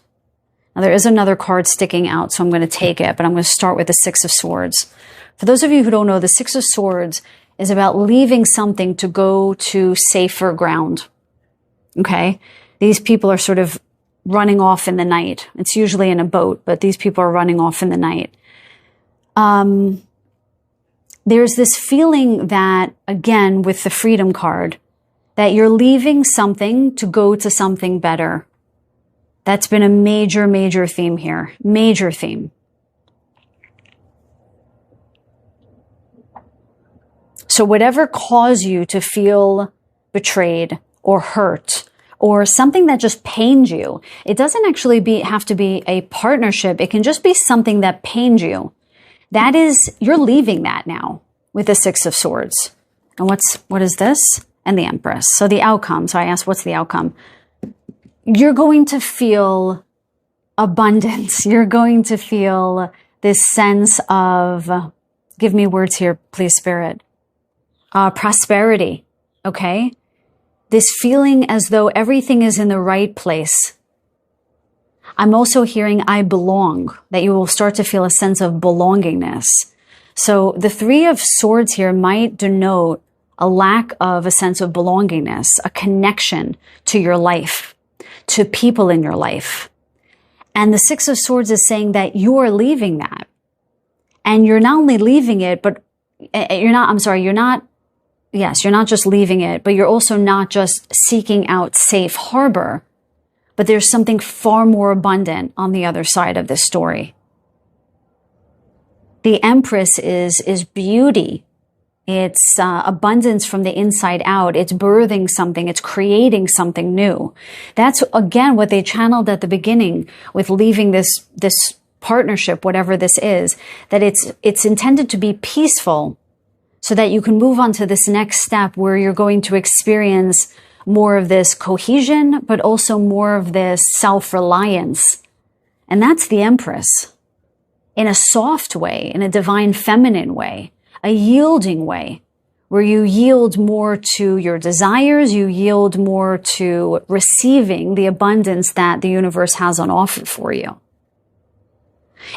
Now there is another card sticking out, so I'm going to take it, but I'm going to start with the 6 of Swords. For those of you who don't know, the 6 of Swords is about leaving something to go to safer ground. Okay? These people are sort of running off in the night. It's usually in a boat, but these people are running off in the night. There's this feeling that, again, with the Freedom card, that you're leaving something to go to something better. That's been a major, major theme here. Major theme. So whatever caused you to feel betrayed or hurt or something that just pained you, it doesn't actually have to be a partnership. It can just be something that pained you. That is, you're leaving that now with the 6 of Swords. And what is this? And the Empress. So the outcome. So I asked, what's the outcome? You're going to feel abundance. You're going to feel this sense of, give me words here, please, Spirit. Prosperity, okay? This feeling as though everything is in the right place. I'm also hearing I belong, that you will start to feel a sense of belongingness. So the 3 of Swords here might denote a lack of a sense of belongingness, a connection to your life, to people in your life. And the Six of Swords is saying that you're leaving that. And you're not only leaving it, but you're not just leaving it, but you're also not just seeking out safe harbor, but there's something far more abundant on the other side of this story. The Empress is beauty. It's abundance from the inside out. It's birthing something. It's creating something new. That's, again, what they channeled at the beginning with leaving this partnership, whatever this is, that it's intended to be peaceful so that you can move on to this next step where you're going to experience more of this cohesion, but also more of this self-reliance. And that's the Empress. In a soft way, in a divine feminine way, a yielding way, where you yield more to your desires, you yield more to receiving the abundance that the universe has on offer for you.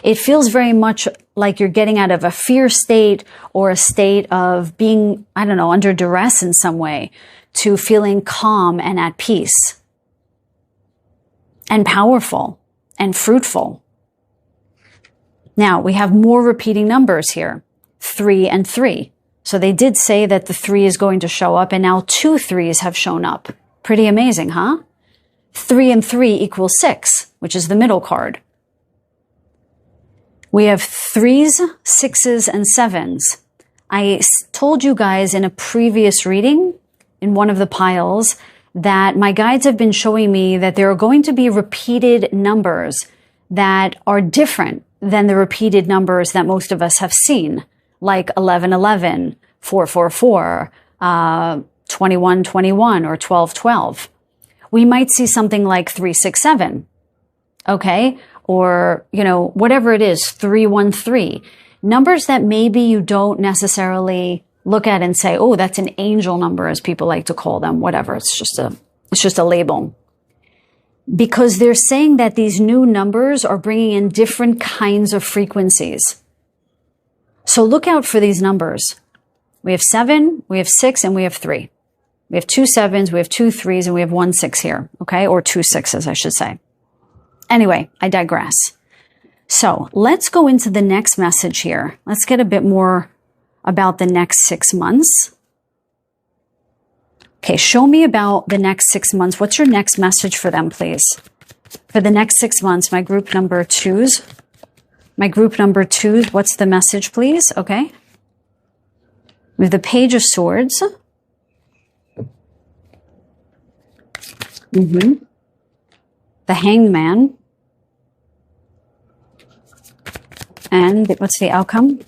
It feels very much like you're getting out of a fear state or a state of being, under duress in some way, to feeling calm and at peace and powerful and fruitful. Now, we have more repeating numbers here, 3 and 3. So they did say that the 3 is going to show up, and now 2 3s have shown up. Pretty amazing, huh? 3 and 3 equals 6, which is the middle card. We have 3s, 6s, and 7s. I told you guys in a previous reading, in one of the piles, that my guides have been showing me that there are going to be repeated numbers that are different than the repeated numbers that most of us have seen, like 1111, 444, 2121, or 1212. We might see something like 367, okay? Or, whatever it is, 313. Numbers that maybe you don't necessarily look at and say, oh, that's an angel number, as people like to call them, whatever. It's just a label. Because they're saying that these new numbers are bringing in different kinds of frequencies. So look out for these numbers. We have 7, we have 6, and we have 3. We have 2 7s, we have 2 3s, and we have 1 6 here, okay? Or 2 6s, I should say. Anyway, I digress. So let's go into the next message here. Let's get a bit more about the next 6 months. Okay, show me about the next 6 months. What's your next message for them, please? For the next 6 months, my group number 2s. My group number 2s, what's the message, please? Okay. We have the Page of Swords. The Hanged Man. And what's the outcome?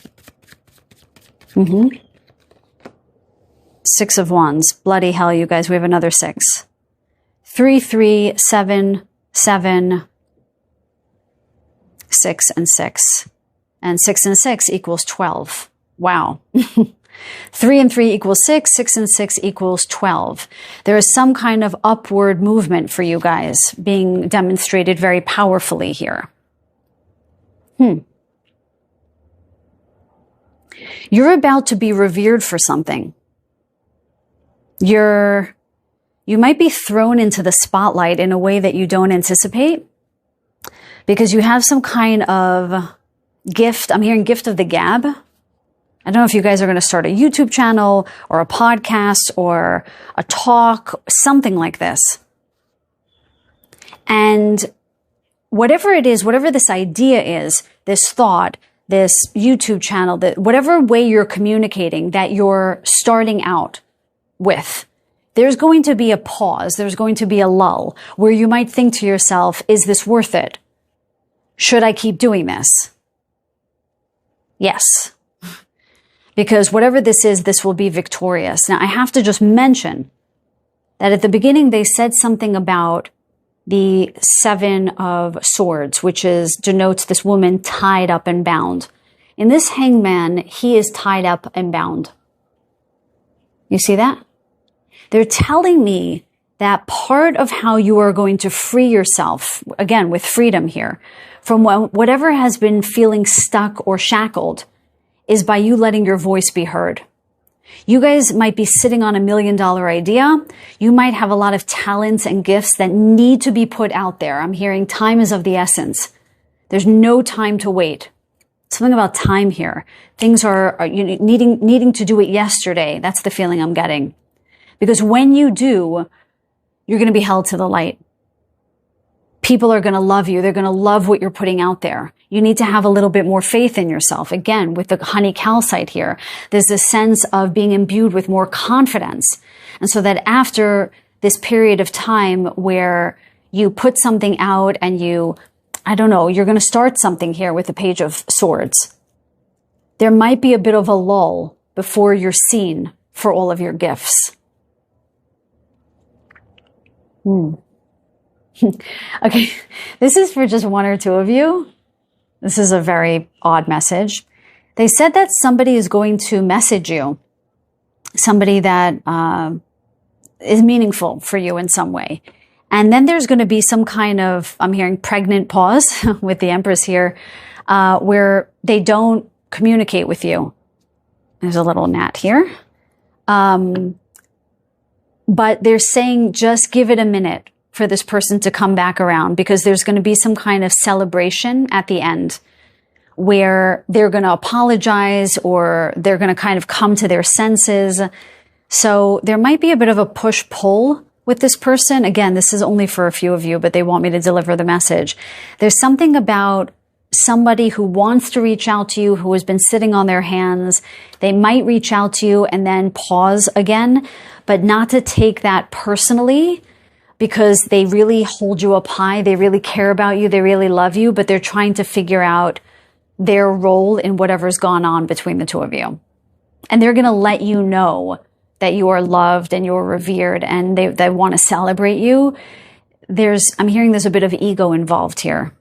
6 of Wands. Bloody hell, you guys. We have another 6. 3, 3, 7, 7, 6, and 6. And 6 and 6 equals 12. Wow. 3 and 3 equals 6. 6 and 6 equals 12. There is some kind of upward movement for you guys being demonstrated very powerfully here. You're about to be revered for something. You might be thrown into the spotlight in a way that you don't anticipate because you have some kind of gift. I'm hearing gift of the gab. I don't know if you guys are going to start a YouTube channel or a podcast or a talk, something like this. And whatever it is, whatever this idea is, this thought, this YouTube channel, whatever way you're communicating that you're starting out with, there's going to be a pause. There's going to be a lull where you might think to yourself, is this worth it? Should I keep doing this? Yes. Because whatever this is, this will be victorious. Now, I have to just mention that at the beginning, they said something about the 7 of Swords, which denotes this woman tied up and bound. In this hangman, he is tied up and bound. You see that? They're telling me that part of how you are going to free yourself, again, with freedom here, from whatever has been feeling stuck or shackled, is by you letting your voice be heard. You guys might be sitting on $1 million idea. You might have a lot of talents and gifts that need to be put out there. I'm hearing time is of the essence. There's no time to wait. Something about time here. Things are needing to do it yesterday. That's the feeling I'm getting. Because when you do, you're going to be held to the light. People are going to love you. They're going to love what you're putting out there. You need to have a little bit more faith in yourself. Again, with the honey calcite here, there's a sense of being imbued with more confidence. And so that after this period of time where you put something out and you're going to start something here with the Page of Swords. There might be a bit of a lull before you're seen for all of your gifts. Okay, this is for just one or two of you. This is a very odd message. They said that somebody is going to message you, somebody that is meaningful for you in some way. And then there's going to be some kind of, I'm hearing pregnant pause with the Empress here, where they don't communicate with you. There's a little gnat here. But they're saying just give it a minute for this person to come back around, because there's going to be some kind of celebration at the end where they're going to apologize or they're going to kind of come to their senses. So there might be a bit of a push-pull with this person. Again, this is only for a few of you, but they want me to deliver the message. There's something about somebody who wants to reach out to you, who has been sitting on their hands. They might reach out to you and then pause again, but not to take that personally, because they really hold you up high. They really care about you. They really love you, but they're trying to figure out their role in whatever's gone on between the two of you. And they're going to let you know that you are loved and you're revered, and they want to celebrate you. I'm hearing there's a bit of ego involved here.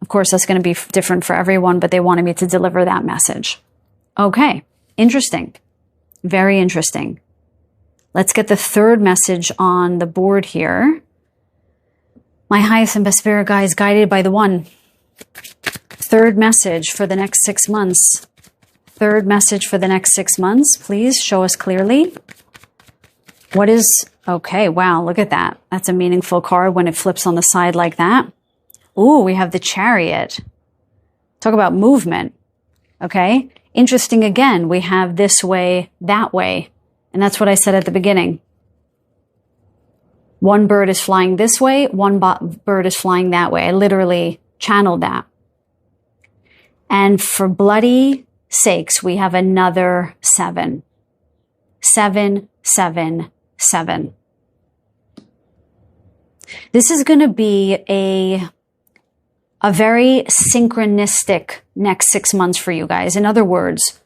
Of course, that's going to be different for everyone, but they wanted me to deliver that message. Okay. Interesting. Very interesting. Let's get the third message on the board here. My highest and best Virgo guys, guided by the one. Third message for the next 6 months. Third message for the next 6 months. Please show us clearly. What is, okay, wow, look at that. That's a meaningful card when it flips on the side like that. Ooh, we have the Chariot. Talk about movement. Okay. Interesting again. We have this way, that way. And that's what I said at the beginning. One bird is flying this way, one bird is flying that way. I literally channeled that. And for bloody sakes, we have another 7. 7, 7, 7. This is going to be a very synchronistic next 6 months for you guys. In other words,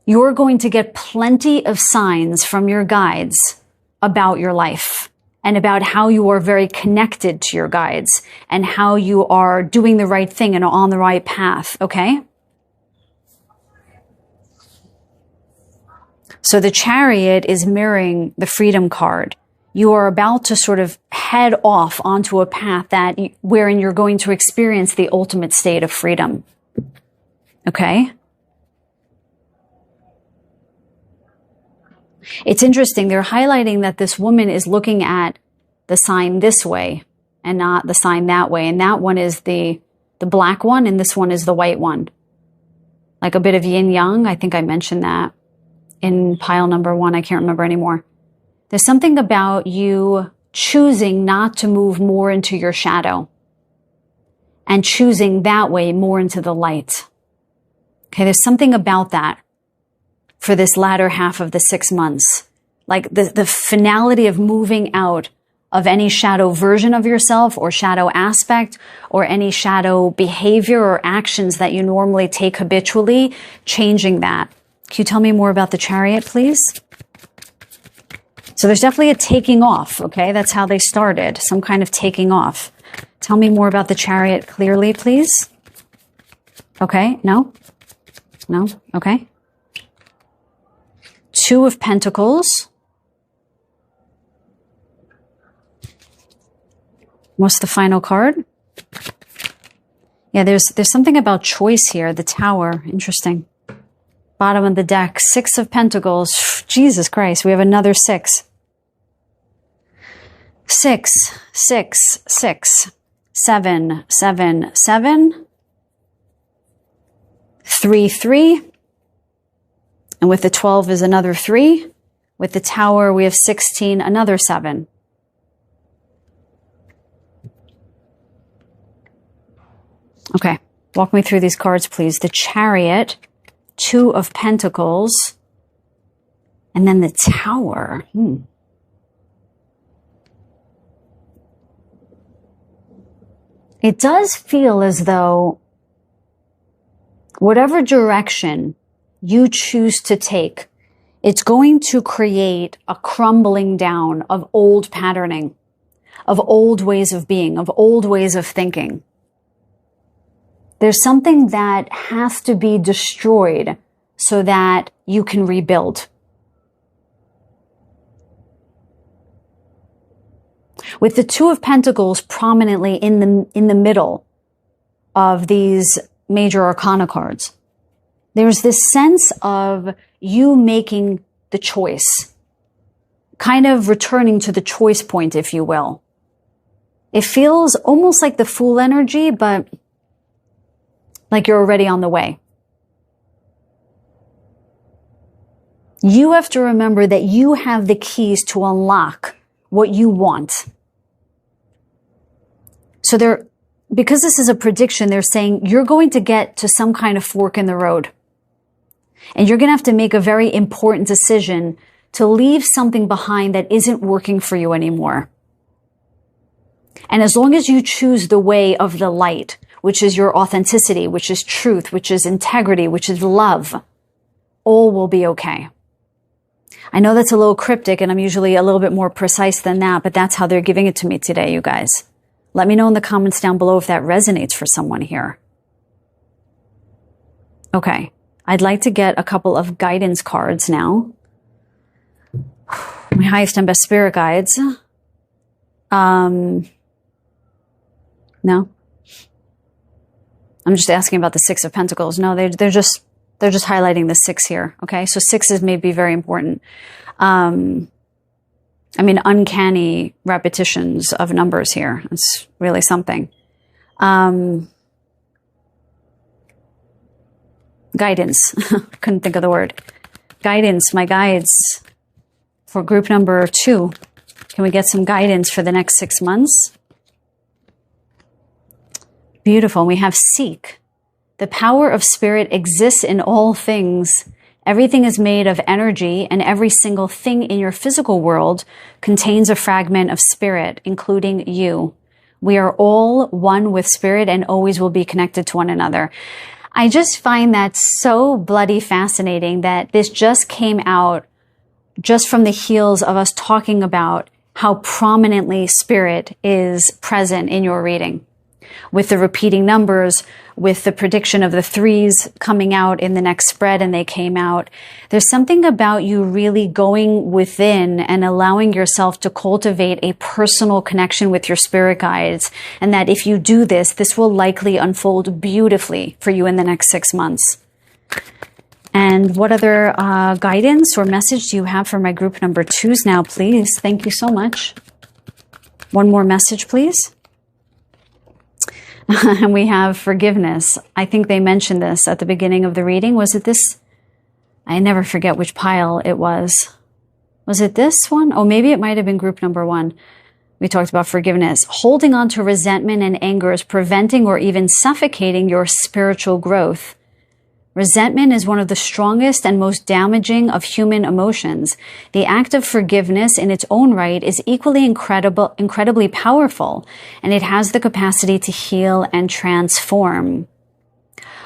you're going to get plenty of signs from your guides about your life and about how you are very connected to your guides and how you are doing the right thing and on the right path, okay? So the Chariot is mirroring the Freedom card. You are about to sort of head off onto a path wherein you're going to experience the ultimate state of freedom, okay? It's interesting. They're highlighting that this woman is looking at the sign this way and not the sign that way. And that one is the black one, and this one is the white one. Like a bit of yin yang. I think I mentioned that in pile number 1. I can't remember anymore. There's something about you choosing not to move more into your shadow and choosing that way more into the light. Okay, there's something about that for this latter half of the 6 months. Like the finality of moving out of any shadow version of yourself or shadow aspect or any shadow behavior or actions that you normally take habitually, changing that. Can you tell me more about the Chariot, please? So there's definitely a taking off, okay? That's how they started, some kind of taking off. Tell me more about the Chariot clearly, please. Okay, no? No? Okay. 2 of Pentacles. What's the final card? Yeah, there's something about choice here. The Tower. Interesting. Bottom of the deck, 6 of Pentacles. Jesus Christ, we have another 6. 6, 6, 6, 7, 7, 7, 3, 3. And with the 12 is another 3. With the Tower, we have 16, another 7. Okay, walk me through these cards, please. The Chariot, 2 of Pentacles, and then the Tower. It does feel as though whatever direction you choose to take, it's going to create a crumbling down of old patterning, of old ways of being, of old ways of thinking. There's something that has to be destroyed so that you can rebuild. With the 2 of Pentacles prominently in the middle of these major arcana cards, there's this sense of you making the choice, kind of returning to the choice point, if you will. It feels almost like the Fool energy, but like you're already on the way. You have to remember that you have the keys to unlock what you want. So because this is a prediction, they're saying you're going to get to some kind of fork in the road. And you're going to have to make a very important decision to leave something behind that isn't working for you anymore. And as long as you choose the way of the light, which is your authenticity, which is truth, which is integrity, which is love, all will be okay. I know that's a little cryptic, and I'm usually a little bit more precise than that, but that's how they're giving it to me today, you guys. Let me know in the comments down below if that resonates for someone here. Okay, I'd like to get a couple of guidance cards now. My highest and best spirit guides. No? I'm just asking about the 6 of Pentacles. No, they're just highlighting the 6 here. Okay, so 6s may be very important. I mean, uncanny repetitions of numbers here. It's really something. Guidance. Couldn't think of the word. Guidance, my guides for group number 2. Can we get some guidance for the next 6 months? Beautiful. We have seek. The power of spirit exists in all things. Everything is made of energy, and every single thing in your physical world contains a fragment of spirit, including you. We are all one with spirit and always will be connected to one another. I just find that so bloody fascinating that this just came out just from the heels of us talking about how prominently spirit is present in your reading. With the repeating numbers, with the prediction of the 3s coming out in the next spread, and they came out. There's something about you really going within and allowing yourself to cultivate a personal connection with your spirit guides. And that if you do this, this will likely unfold beautifully for you in the next 6 months. And what other guidance or message do you have for my group number 2s now, please? Thank you so much. One more message, please. And we have forgiveness. I think they mentioned this at the beginning of the reading. Was it this? I never forget which pile it was. Was it this one? Oh, maybe it might have been group number 1. We talked about forgiveness. Holding on to resentment and anger is preventing or even suffocating your spiritual growth. Resentment is one of the strongest and most damaging of human emotions. The act of forgiveness in its own right is equally incredibly powerful, and it has the capacity to heal and transform.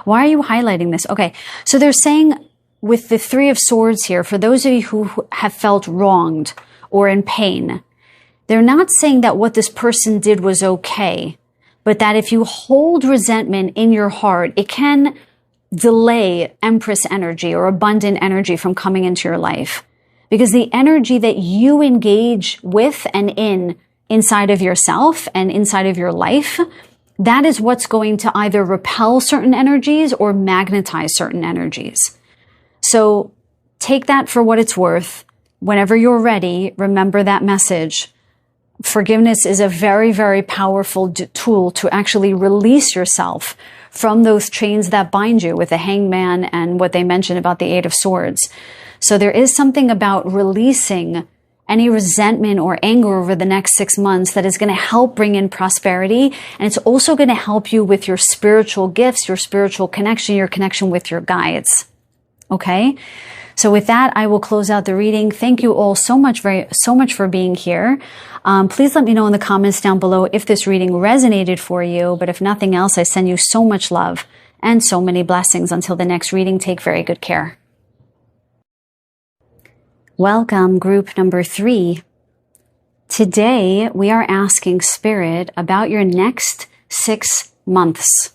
Why are you highlighting this? Okay, so they're saying with the 3 of Swords here, for those of you who have felt wronged or in pain, they're not saying that what this person did was okay, but that if you hold resentment in your heart, it can delay Empress energy or abundant energy from coming into your life. Because the energy that you engage with and inside of yourself and inside of your life, that is what's going to either repel certain energies or magnetize certain energies. So take that for what it's worth. Whenever you're ready, remember that message. Forgiveness is a very, very powerful tool to actually release yourself from those chains that bind you, with the hangman and what they mentioned about the Eight of Swords. So there is something about releasing any resentment or anger over the next 6 months that is going to help bring in prosperity. And it's also going to help you with your spiritual gifts, your spiritual connection, your connection with your guides. Okay? So with that, I will close out the reading. Thank you all so much for being here. Please let me know in the comments down below if this reading resonated for you. But if nothing else, I send you so much love and so many blessings. Until the next reading, take very good care. Welcome, group number 3. Today, we are asking Spirit about your next 6 months.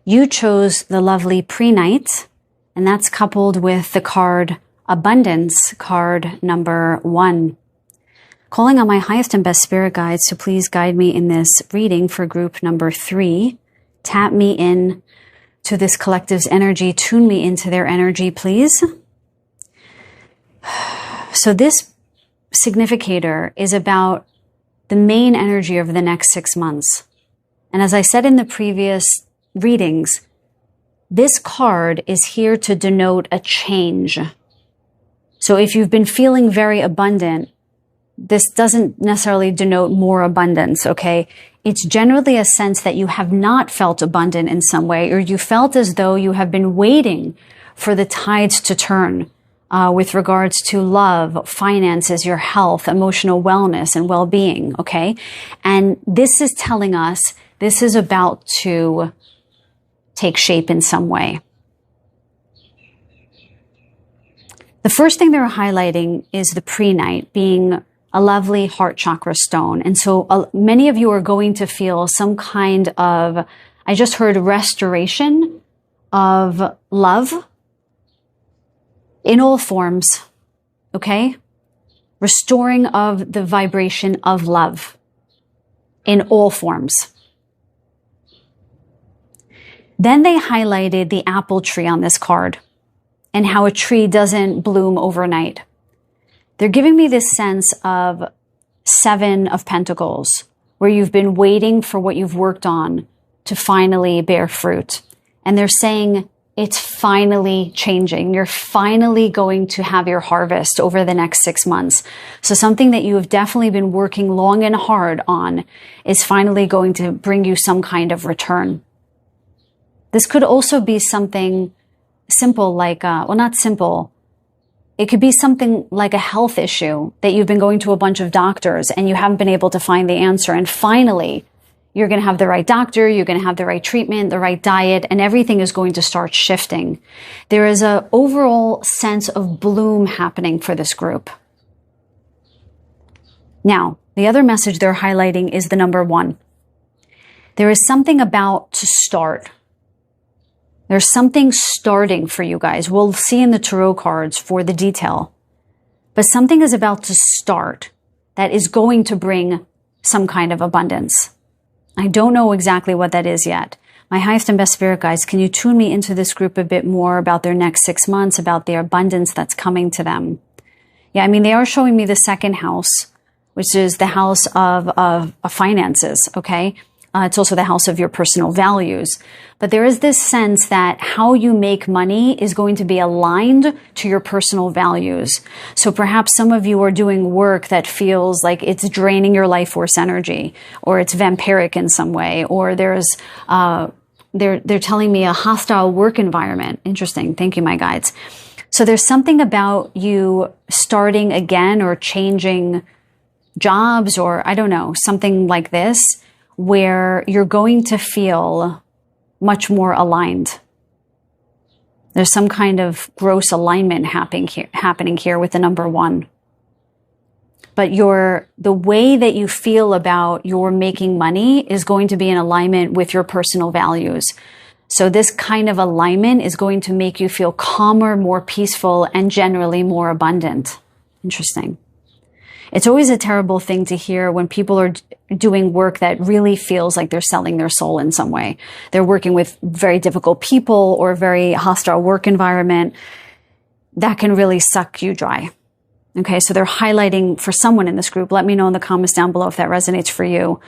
You chose the lovely pre-night, and that's coupled with the card Abundance, card number 1. Calling on my highest and best spirit guides to please guide me in this reading for group number 3. Tap me in to this collective's energy. Tune me into their energy, please. So this significator is about the main energy of the next 6 months. And as I said in the previous readings, this card is here to denote a change. So if you've been feeling very abundant, this doesn't necessarily denote more abundance, okay? It's generally a sense that you have not felt abundant in some way, or you felt as though you have been waiting for the tides to turn with regards to love, finances, your health, emotional wellness, and well-being, okay? And this is telling us this is about to take shape in some way. The first thing they're highlighting is the pre-night being a lovely heart chakra stone. And so many of you are going to feel some kind of, I just heard, restoration of love in all forms, okay? Restoring of the vibration of love in all forms. Then they highlighted the apple tree on this card and how a tree doesn't bloom overnight. They're giving me this sense of 7 of Pentacles, where you've been waiting for what you've worked on to finally bear fruit. And they're saying it's finally changing. You're finally going to have your harvest over the next 6 months. So something that you have definitely been working long and hard on is finally going to bring you some kind of return. This could also be something simple like, well, not simple. It could be something like a health issue that you've been going to a bunch of doctors and you haven't been able to find the answer. And finally, you're going to have the right doctor, you're going to have the right treatment, the right diet, and everything is going to start shifting. There is an overall sense of bloom happening for this group. Now, the other message they're highlighting is the number 1. There is something about to start. There's something starting for you guys. We'll see in the tarot cards for the detail. But something is about to start that is going to bring some kind of abundance. I don't know exactly what that is yet. My highest and best spirit guides, can you tune me into this group a bit more about their next 6 months, about their abundance that's coming to them? Yeah, I mean, they are showing me the second house, which is the house of finances, okay? It's also the house of your personal values. But there is this sense that how you make money is going to be aligned to your personal values. So perhaps some of you are doing work that feels like it's draining your life force energy, or it's vampiric in some way, or there's, they're telling me a hostile work environment. Interesting. Thank you, my guides. So there's something about you starting again or changing jobs, or I don't know, something like this, where you're going to feel much more aligned. There's some kind of gross alignment happening here with the number 1. But the way that you feel about your making money is going to be in alignment with your personal values. So this kind of alignment is going to make you feel calmer, more peaceful, and generally more abundant. Interesting. It's always a terrible thing to hear when people are doing work that really feels like they're selling their soul in some way. They're working with very difficult people or very hostile work environment. that can really suck you dry. Okay, so they're highlighting for someone in this group. Let me know in the comments down below if that resonates for you.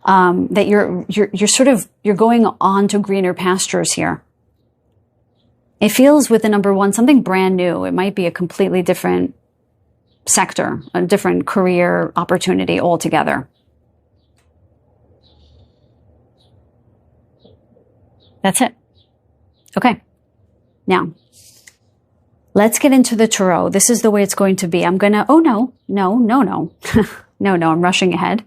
That you're going on to greener pastures here. It feels with the number one something brand new. It might be a completely different sector, a different career opportunity altogether. That's it. Okay. Now, let's get into the tarot. This is the way it's going to be. I'm going to, oh no, I'm rushing ahead.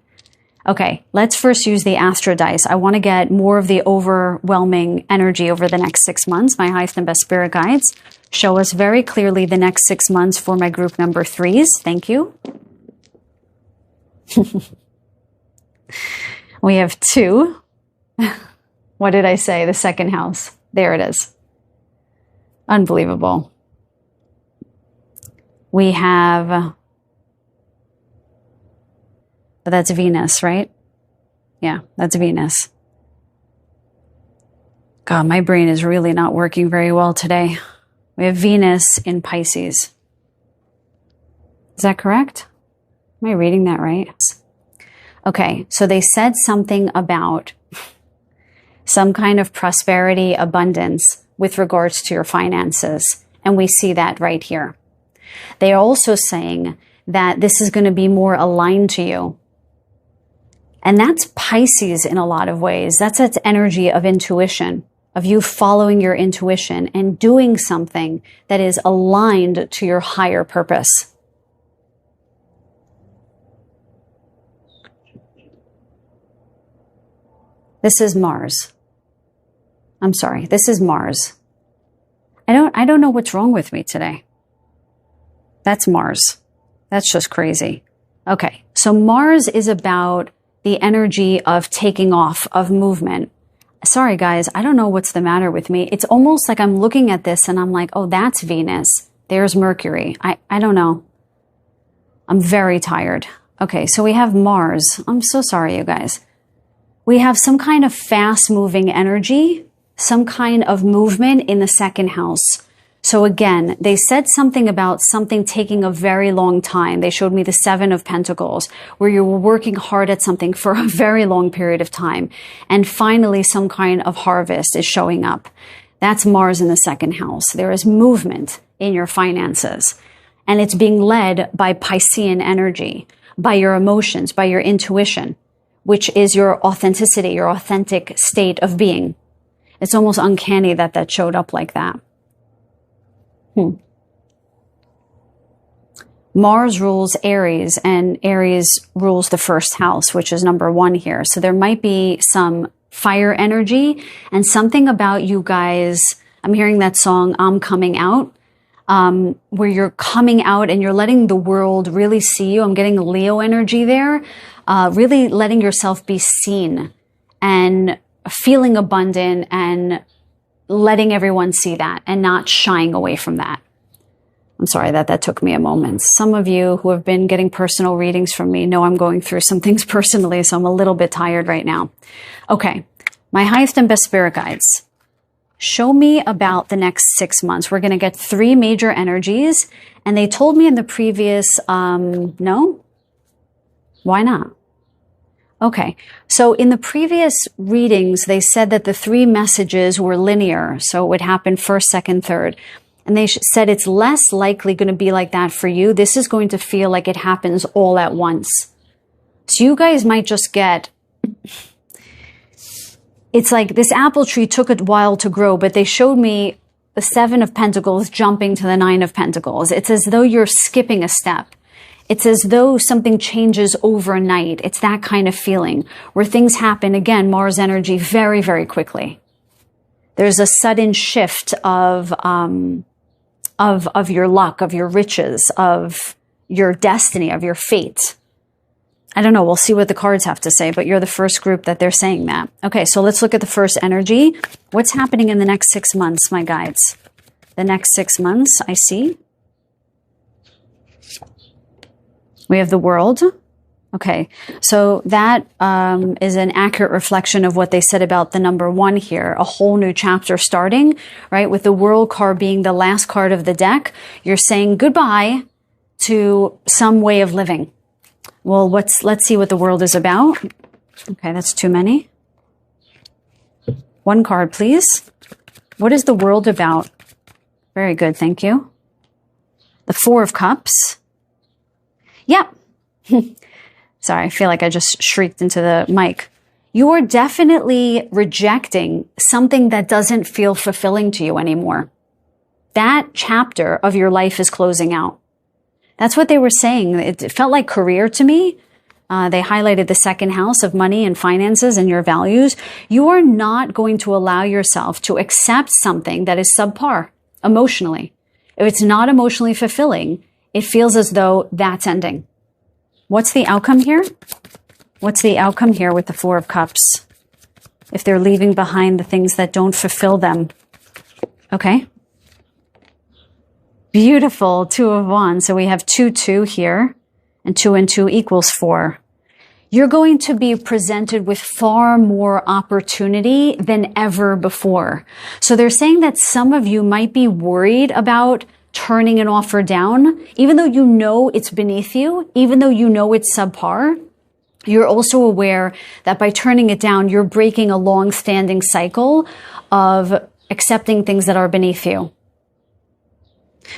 Okay, let's first use the Astra dice. I want to get more of the overwhelming energy over the next 6 months. My highest and best spirit guides show us very clearly the next 6 months for my group number 3s. Thank you. We have 2. What did I say? The second house. There it is. Unbelievable. We have, that's Venus, right? Yeah, that's Venus. God, my brain is really not working very well today. We have Venus in Pisces. Is that correct? Am I reading that right? Okay, so they said something about some kind of prosperity, abundance with regards to your finances. And we see that right here. They are also saying that this is going to be more aligned to you. And that's Pisces in a lot of ways. That's its energy of intuition, of you following your intuition and doing something that is aligned to your higher purpose. This is Mars. I'm sorry, this is Mars. I don't know what's wrong with me today. That's Mars. That's just crazy. Okay, so Mars is about the energy of taking off, of movement. Sorry guys, I don't know what's the matter with me. It's almost like I'm looking at this and I'm like, oh, that's Venus. There's Mercury. I don't know. I'm very tired. Okay, so we have Mars. I'm so sorry, you guys. We have some kind of fast-moving energy, some kind of movement in the second house. So again, they said something about something taking a very long time. They showed me the 7 of Pentacles, where you were working hard at something for a very long period of time. And finally, some kind of harvest is showing up. That's Mars in the second house. There is movement in your finances. And it's being led by Piscean energy, by your emotions, by your intuition, which is your authenticity, your authentic state of being. It's almost uncanny that that showed up like that. Mars rules Aries, and Aries rules the first house, which is number 1 here. So there might be some fire energy and something about you guys. I'm hearing that song, I'm Coming Out, where you're coming out and you're letting the world really see you. I'm getting Leo energy there, really letting yourself be seen and feeling abundant and letting everyone see that and not shying away from that. I'm sorry that took me a moment. Some of you who have been getting personal readings from me know I'm going through some things personally, so I'm a little bit tired right now. Okay, my highest and best spirit guides, show me about the next 6 months. We're going to get 3 major energies, and they told me in the previous, no? Why not? Okay, so in the previous readings, they said that the 3 messages were linear, so it would happen first, second, third. And they said it's less likely going to be like that for you. This is going to feel like it happens all at once. So you guys might just get, it's like this apple tree took a while to grow, but they showed me the 7 of Pentacles jumping to the 9 of Pentacles. It's as though you're skipping a step. It's as though something changes overnight. It's that kind of feeling where things happen, again, Mars energy, very, very quickly. There's a sudden shift of your luck, of your riches, of your destiny, of your fate. I don't know. We'll see what the cards have to say, but you're the first group that they're saying that. Okay, so let's look at the first energy. What's happening in the next 6 months, my guides? The next 6 months, I see. We have the World. Okay, so that is an accurate reflection of what they said about the number 1 here, a whole new chapter starting, right? With the World card being the last card of the deck, you're saying goodbye to some way of living. Well, let's see what the World is about. Okay, that's too many. 1 card, please. What is the World about? Very good, thank you. The 4 of Cups. Yep. Sorry, I feel like I just shrieked into the mic. You are definitely rejecting something that doesn't feel fulfilling to you anymore. That chapter of your life is closing out. That's what they were saying. It felt like career to me. They highlighted the 2nd house of money and finances and your values. You are not going to allow yourself to accept something that is subpar emotionally. If it's not emotionally fulfilling, it feels as though that's ending. What's the outcome here? What's the outcome here with the 4 of Cups? If they're leaving behind the things that don't fulfill them. Okay. Beautiful. 2 of Wands. So we have 2, 2 here. And 2 and 2 equals 4. You're going to be presented with far more opportunity than ever before. So they're saying that some of you might be worried about turning an offer down, even though you know it's beneath you, even though you know it's subpar. You're also aware that by turning it down, you're breaking a long-standing cycle of accepting things that are beneath you.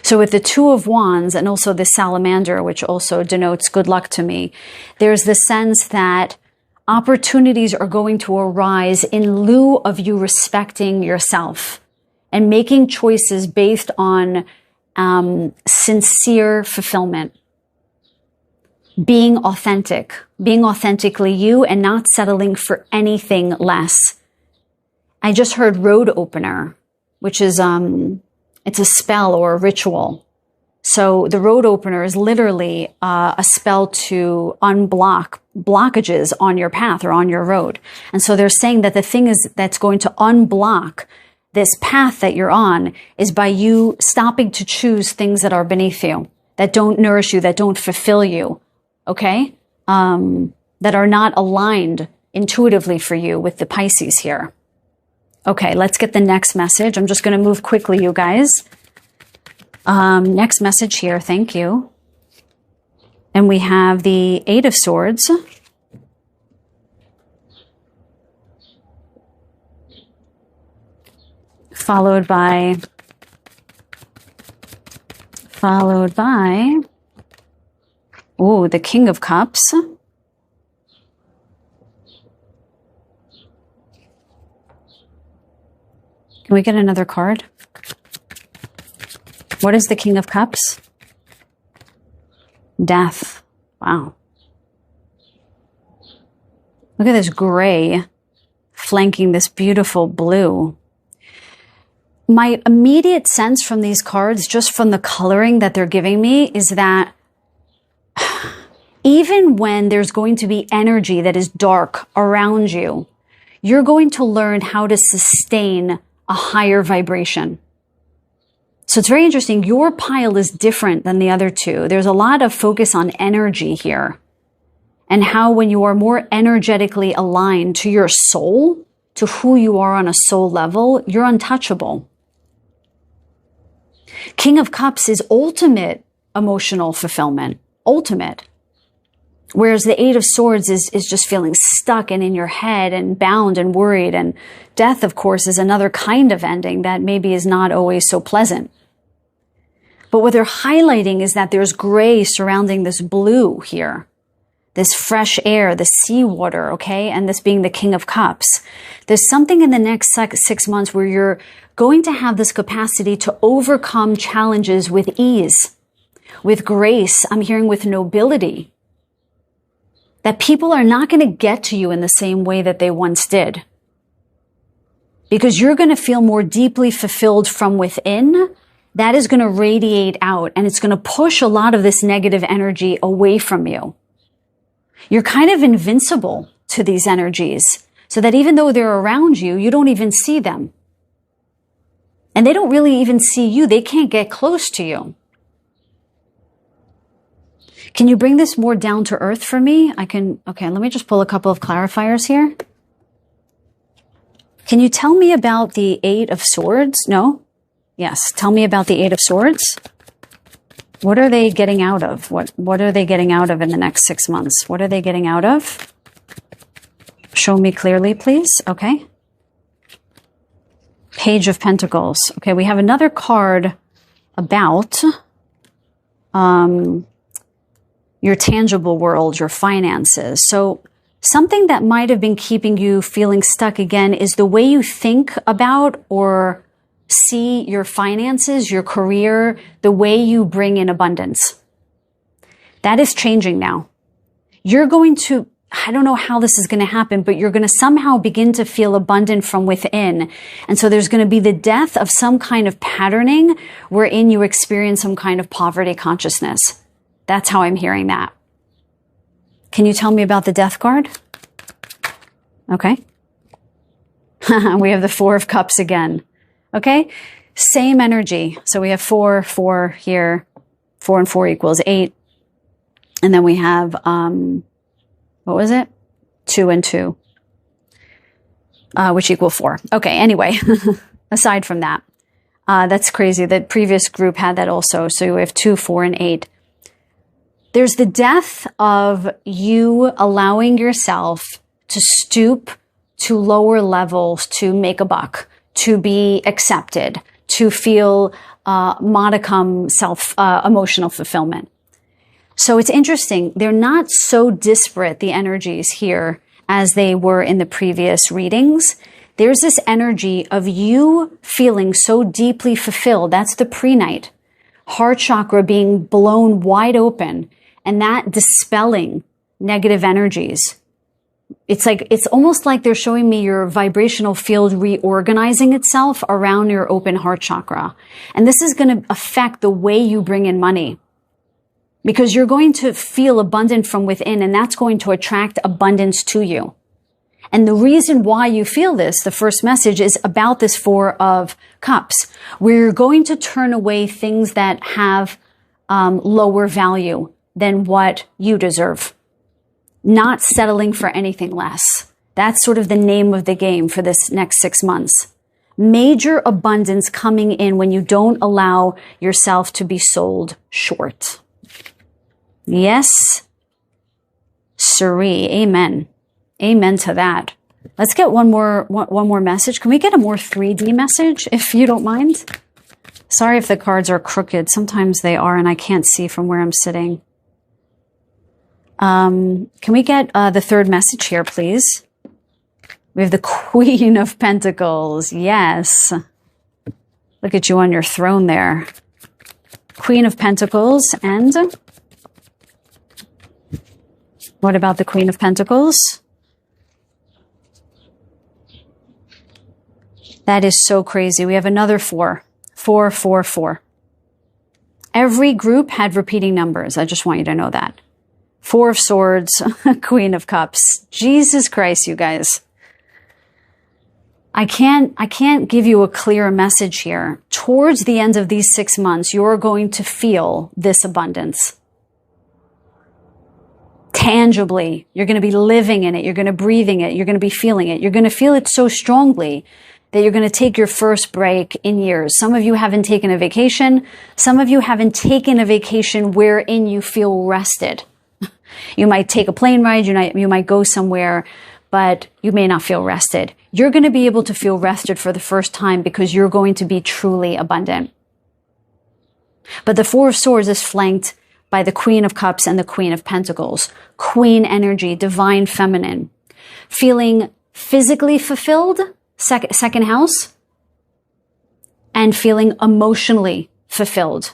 So with the 2 of Wands and also the salamander, which also denotes good luck to me, there's the sense that opportunities are going to arise in lieu of you respecting yourself and making choices based on sincere fulfillment. Being authentically you and not settling for anything less. I just heard road opener, which is, it's a spell or a ritual. So the road opener is literally a spell to unblock blockages on your path or on your road. And so they're saying that the thing is that's going to unblock this path that you're on is by you stopping to choose things that are beneath you, that don't nourish you, that don't fulfill you, okay? That are not aligned intuitively for you with the Pisces here. Okay, let's get the next message. I'm just going to move quickly, you guys. Next message here, thank you. And we have the 8 of Swords. Followed by, ooh, the King of Cups. Can we get another card? What is the King of Cups? Death. Wow. Look at this gray flanking this beautiful blue. My immediate sense from these cards, just from the coloring that they're giving me, is that even when there's going to be energy that is dark around you, you're going to learn how to sustain a higher vibration. So it's very interesting. Your pile is different than the other 2. There's a lot of focus on energy here and how when you are more energetically aligned to your soul, to who you are on a soul level, you're untouchable. King of Cups is ultimate emotional fulfillment, ultimate. Whereas the 8 of Swords is just feeling stuck and in your head and bound and worried. And death, of course, is another kind of ending that maybe is not always so pleasant. But what they're highlighting is that there's gray surrounding this blue here, this fresh air, the seawater, okay? And this being the King of Cups. There's something in the next 6 months where you're going to have this capacity to overcome challenges with ease, with grace. I'm hearing with nobility. That people are not going to get to you in the same way that they once did. Because you're going to feel more deeply fulfilled from within. That is going to radiate out and it's going to push a lot of this negative energy away from you. You're kind of invincible to these energies so that even though they're around you, you don't even see them. And they don't really even see you. They can't get close to you. Can you bring this more down to earth for me? Okay, let me just pull a couple of clarifiers here. Can you tell me about the Eight of Swords? No? Yes. Tell me about the Eight of Swords. What are they getting out of? What are they getting out of in the next 6 months? What are they getting out of? Show me clearly, please. Okay. Page of Pentacles. Okay, we have another card about your tangible world, your finances. So something that might have been keeping you feeling stuck again is the way you think about or see your finances, your career, the way you bring in abundance. That is changing now. You're going to, I don't know how this is going to happen, but you're going to somehow begin to feel abundant from within. And so there's going to be the death of some kind of patterning wherein you experience some kind of poverty consciousness. That's how I'm hearing that. Can you tell me about the death card? Okay. We have the Four of Cups again. Okay. Same energy. So we have 4, 4 here. 4 and 4 equals 8. And then we have, what was it? 2 and 2, which equal 4. Okay. Anyway, aside from that, that's crazy. The previous group had that also. So we have 2, 4, and 8. There's the death of you allowing yourself to stoop to lower levels to make a buck, to be accepted, to feel modicum emotional fulfillment. So it's interesting. They're not so disparate, the energies here, as they were in the previous readings. There's this energy of you feeling so deeply fulfilled. That's the pre-night. Heart chakra being blown wide open and that dispelling negative energies. It's almost like they're showing me your vibrational field reorganizing itself around your open heart chakra. And this is going to affect the way you bring in money, because you're going to feel abundant from within, and that's going to attract abundance to you. And the reason why you feel this, the first message, is about this Four of Cups, where you're going to turn away things that have lower value than what you deserve. Not settling for anything less. That's sort of the name of the game for this next 6 months. Major abundance coming in when you don't allow yourself to be sold short. Yes, siree. Amen. Amen to that. Let's get one more message. Can we get a more 3D message, if you don't mind? Sorry if the cards are crooked. Sometimes they are, and I can't see from where I'm sitting. Can we get the third message here, please? We have the Queen of Pentacles. Yes. Look at you on your throne there. Queen of Pentacles. And what about the Queen of Pentacles? That is so crazy. We have another 4. 4, 4, 4. Every group had repeating numbers. I just want you to know that. 4 of Swords, Queen of Cups. Jesus Christ, you guys. I can't give you a clear message here. Towards the end of these 6 months, you're going to feel this abundance. Tangibly. You're going to be living in it. You're going to be breathing it. You're going to be feeling it. You're going to feel it so strongly that you're going to take your first break in years. Some of you haven't taken a vacation. Some of you haven't taken a vacation wherein you feel rested. You might take a plane ride, you might go somewhere, but you may not feel rested. You're going to be able to feel rested for the first time because you're going to be truly abundant. But the 4 of Swords is flanked by the Queen of Cups and the Queen of Pentacles. Queen energy, divine feminine. Feeling physically fulfilled, second house, and feeling emotionally fulfilled.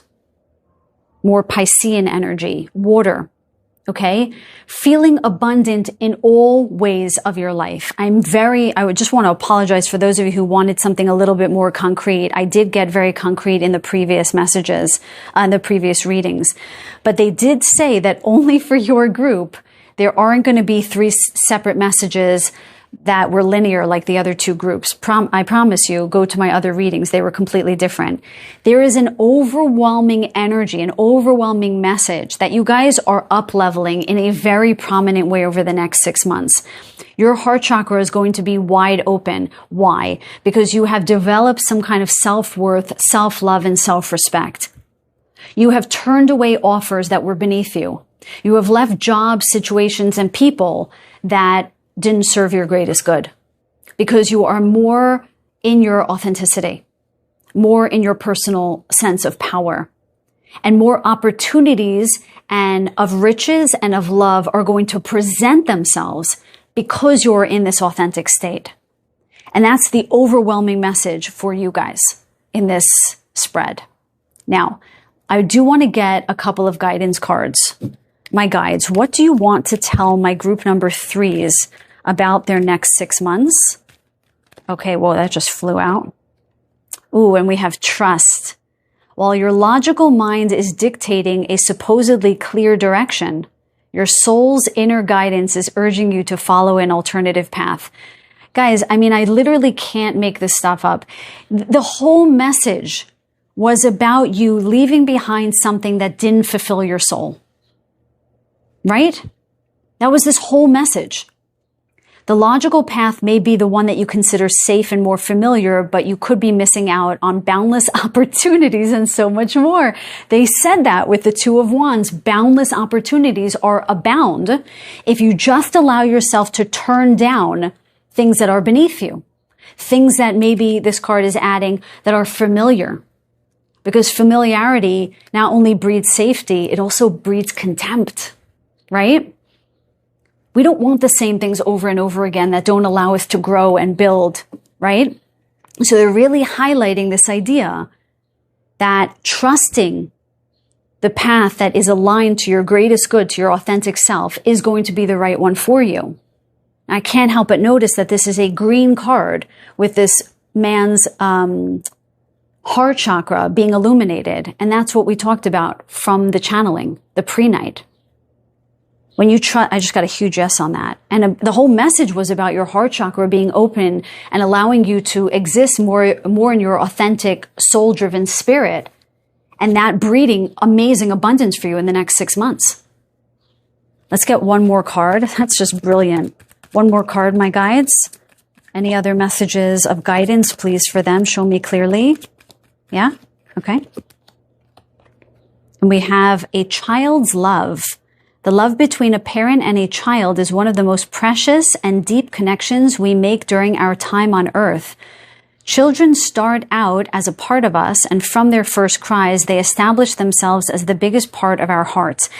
More Piscean energy, water. Okay? Feeling abundant in all ways of your life. I would just want to apologize for those of you who wanted something a little bit more concrete. I did get very concrete in the previous messages, the previous readings. But they did say that only for your group, there aren't going to be 3 separate messages that were linear like the other two groups. I promise you, go to my other readings. They were completely different. There is an overwhelming energy, an overwhelming message that you guys are up-leveling in a very prominent way over the next 6 months. Your heart chakra is going to be wide open. Why? Because you have developed some kind of self-worth, self-love, and self-respect. You have turned away offers that were beneath you. You have left jobs, situations, and people that didn't serve your greatest good because you are more in your authenticity, more in your personal sense of power, and more opportunities and of riches and of love are going to present themselves because you're in this authentic state. And that's the overwhelming message for you guys in this spread. Now, I do want to get a couple of guidance cards. My guides, what do you want to tell my group number 3s about their next 6 months? Okay, well, that just flew out. Ooh, and we have trust. While your logical mind is dictating a supposedly clear direction, your soul's inner guidance is urging you to follow an alternative path. Guys, I mean, I literally can't make this stuff up. The whole message was about you leaving behind something that didn't fulfill your soul. Right? That was this whole message. The logical path may be the one that you consider safe and more familiar, but you could be missing out on boundless opportunities and so much more. They said that with the Two of Wands. Boundless opportunities are abound if you just allow yourself to turn down things that are beneath you. Things that maybe this card is adding that are familiar. Because familiarity not only breeds safety, it also breeds contempt. Right? We don't want the same things over and over again that don't allow us to grow and build, right? So they're really highlighting this idea that trusting the path that is aligned to your greatest good, to your authentic self, is going to be the right one for you. I can't help but notice that this is a green card with this man's heart chakra being illuminated. And that's what we talked about from the channeling, the pre-night. When you trust, I just got a huge yes on that. And the whole message was about your heart chakra being open and allowing you to exist more in your authentic, soul-driven spirit. And that breeding amazing abundance for you in the next 6 months. Let's get one more card. That's just brilliant. One more card, my guides. Any other messages of guidance, please, for them? Show me clearly. Yeah? Okay. And we have a child's love. The love between a parent and a child is one of the most precious and deep connections we make during our time on earth. Children start out as a part of us, and from their first cries, they establish themselves as the biggest part of our hearts.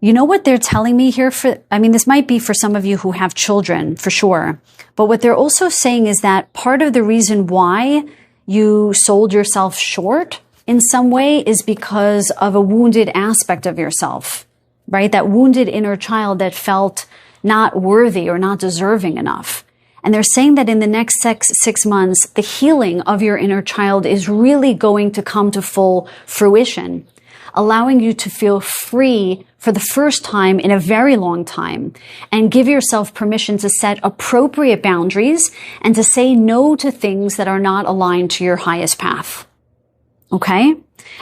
You know what they're telling me here? This might be for some of you who have children, for sure. But what they're also saying is that part of the reason why you sold yourself short in some way is because of a wounded aspect of yourself. Right? That wounded inner child that felt not worthy or not deserving enough. And they're saying that in the next 6 months, the healing of your inner child is really going to come to full fruition, allowing you to feel free for the first time in a very long time and give yourself permission to set appropriate boundaries and to say no to things that are not aligned to your highest path. Okay?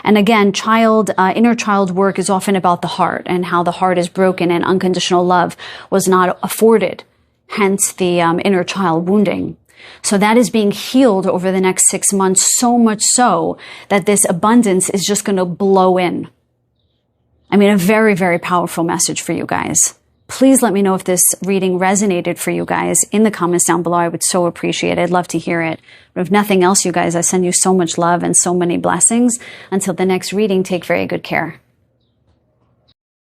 And again, inner child work is often about the heart and how the heart is broken and unconditional love was not afforded, hence the inner child wounding. So that is being healed over the next 6 months, so much so that this abundance is just going to blow in. I mean, a very, very powerful message for you guys. Please let me know if this reading resonated for you guys in the comments down below. I would so appreciate it. I'd love to hear it. But if nothing else, you guys, I send you so much love and so many blessings. Until the next reading, take very good care.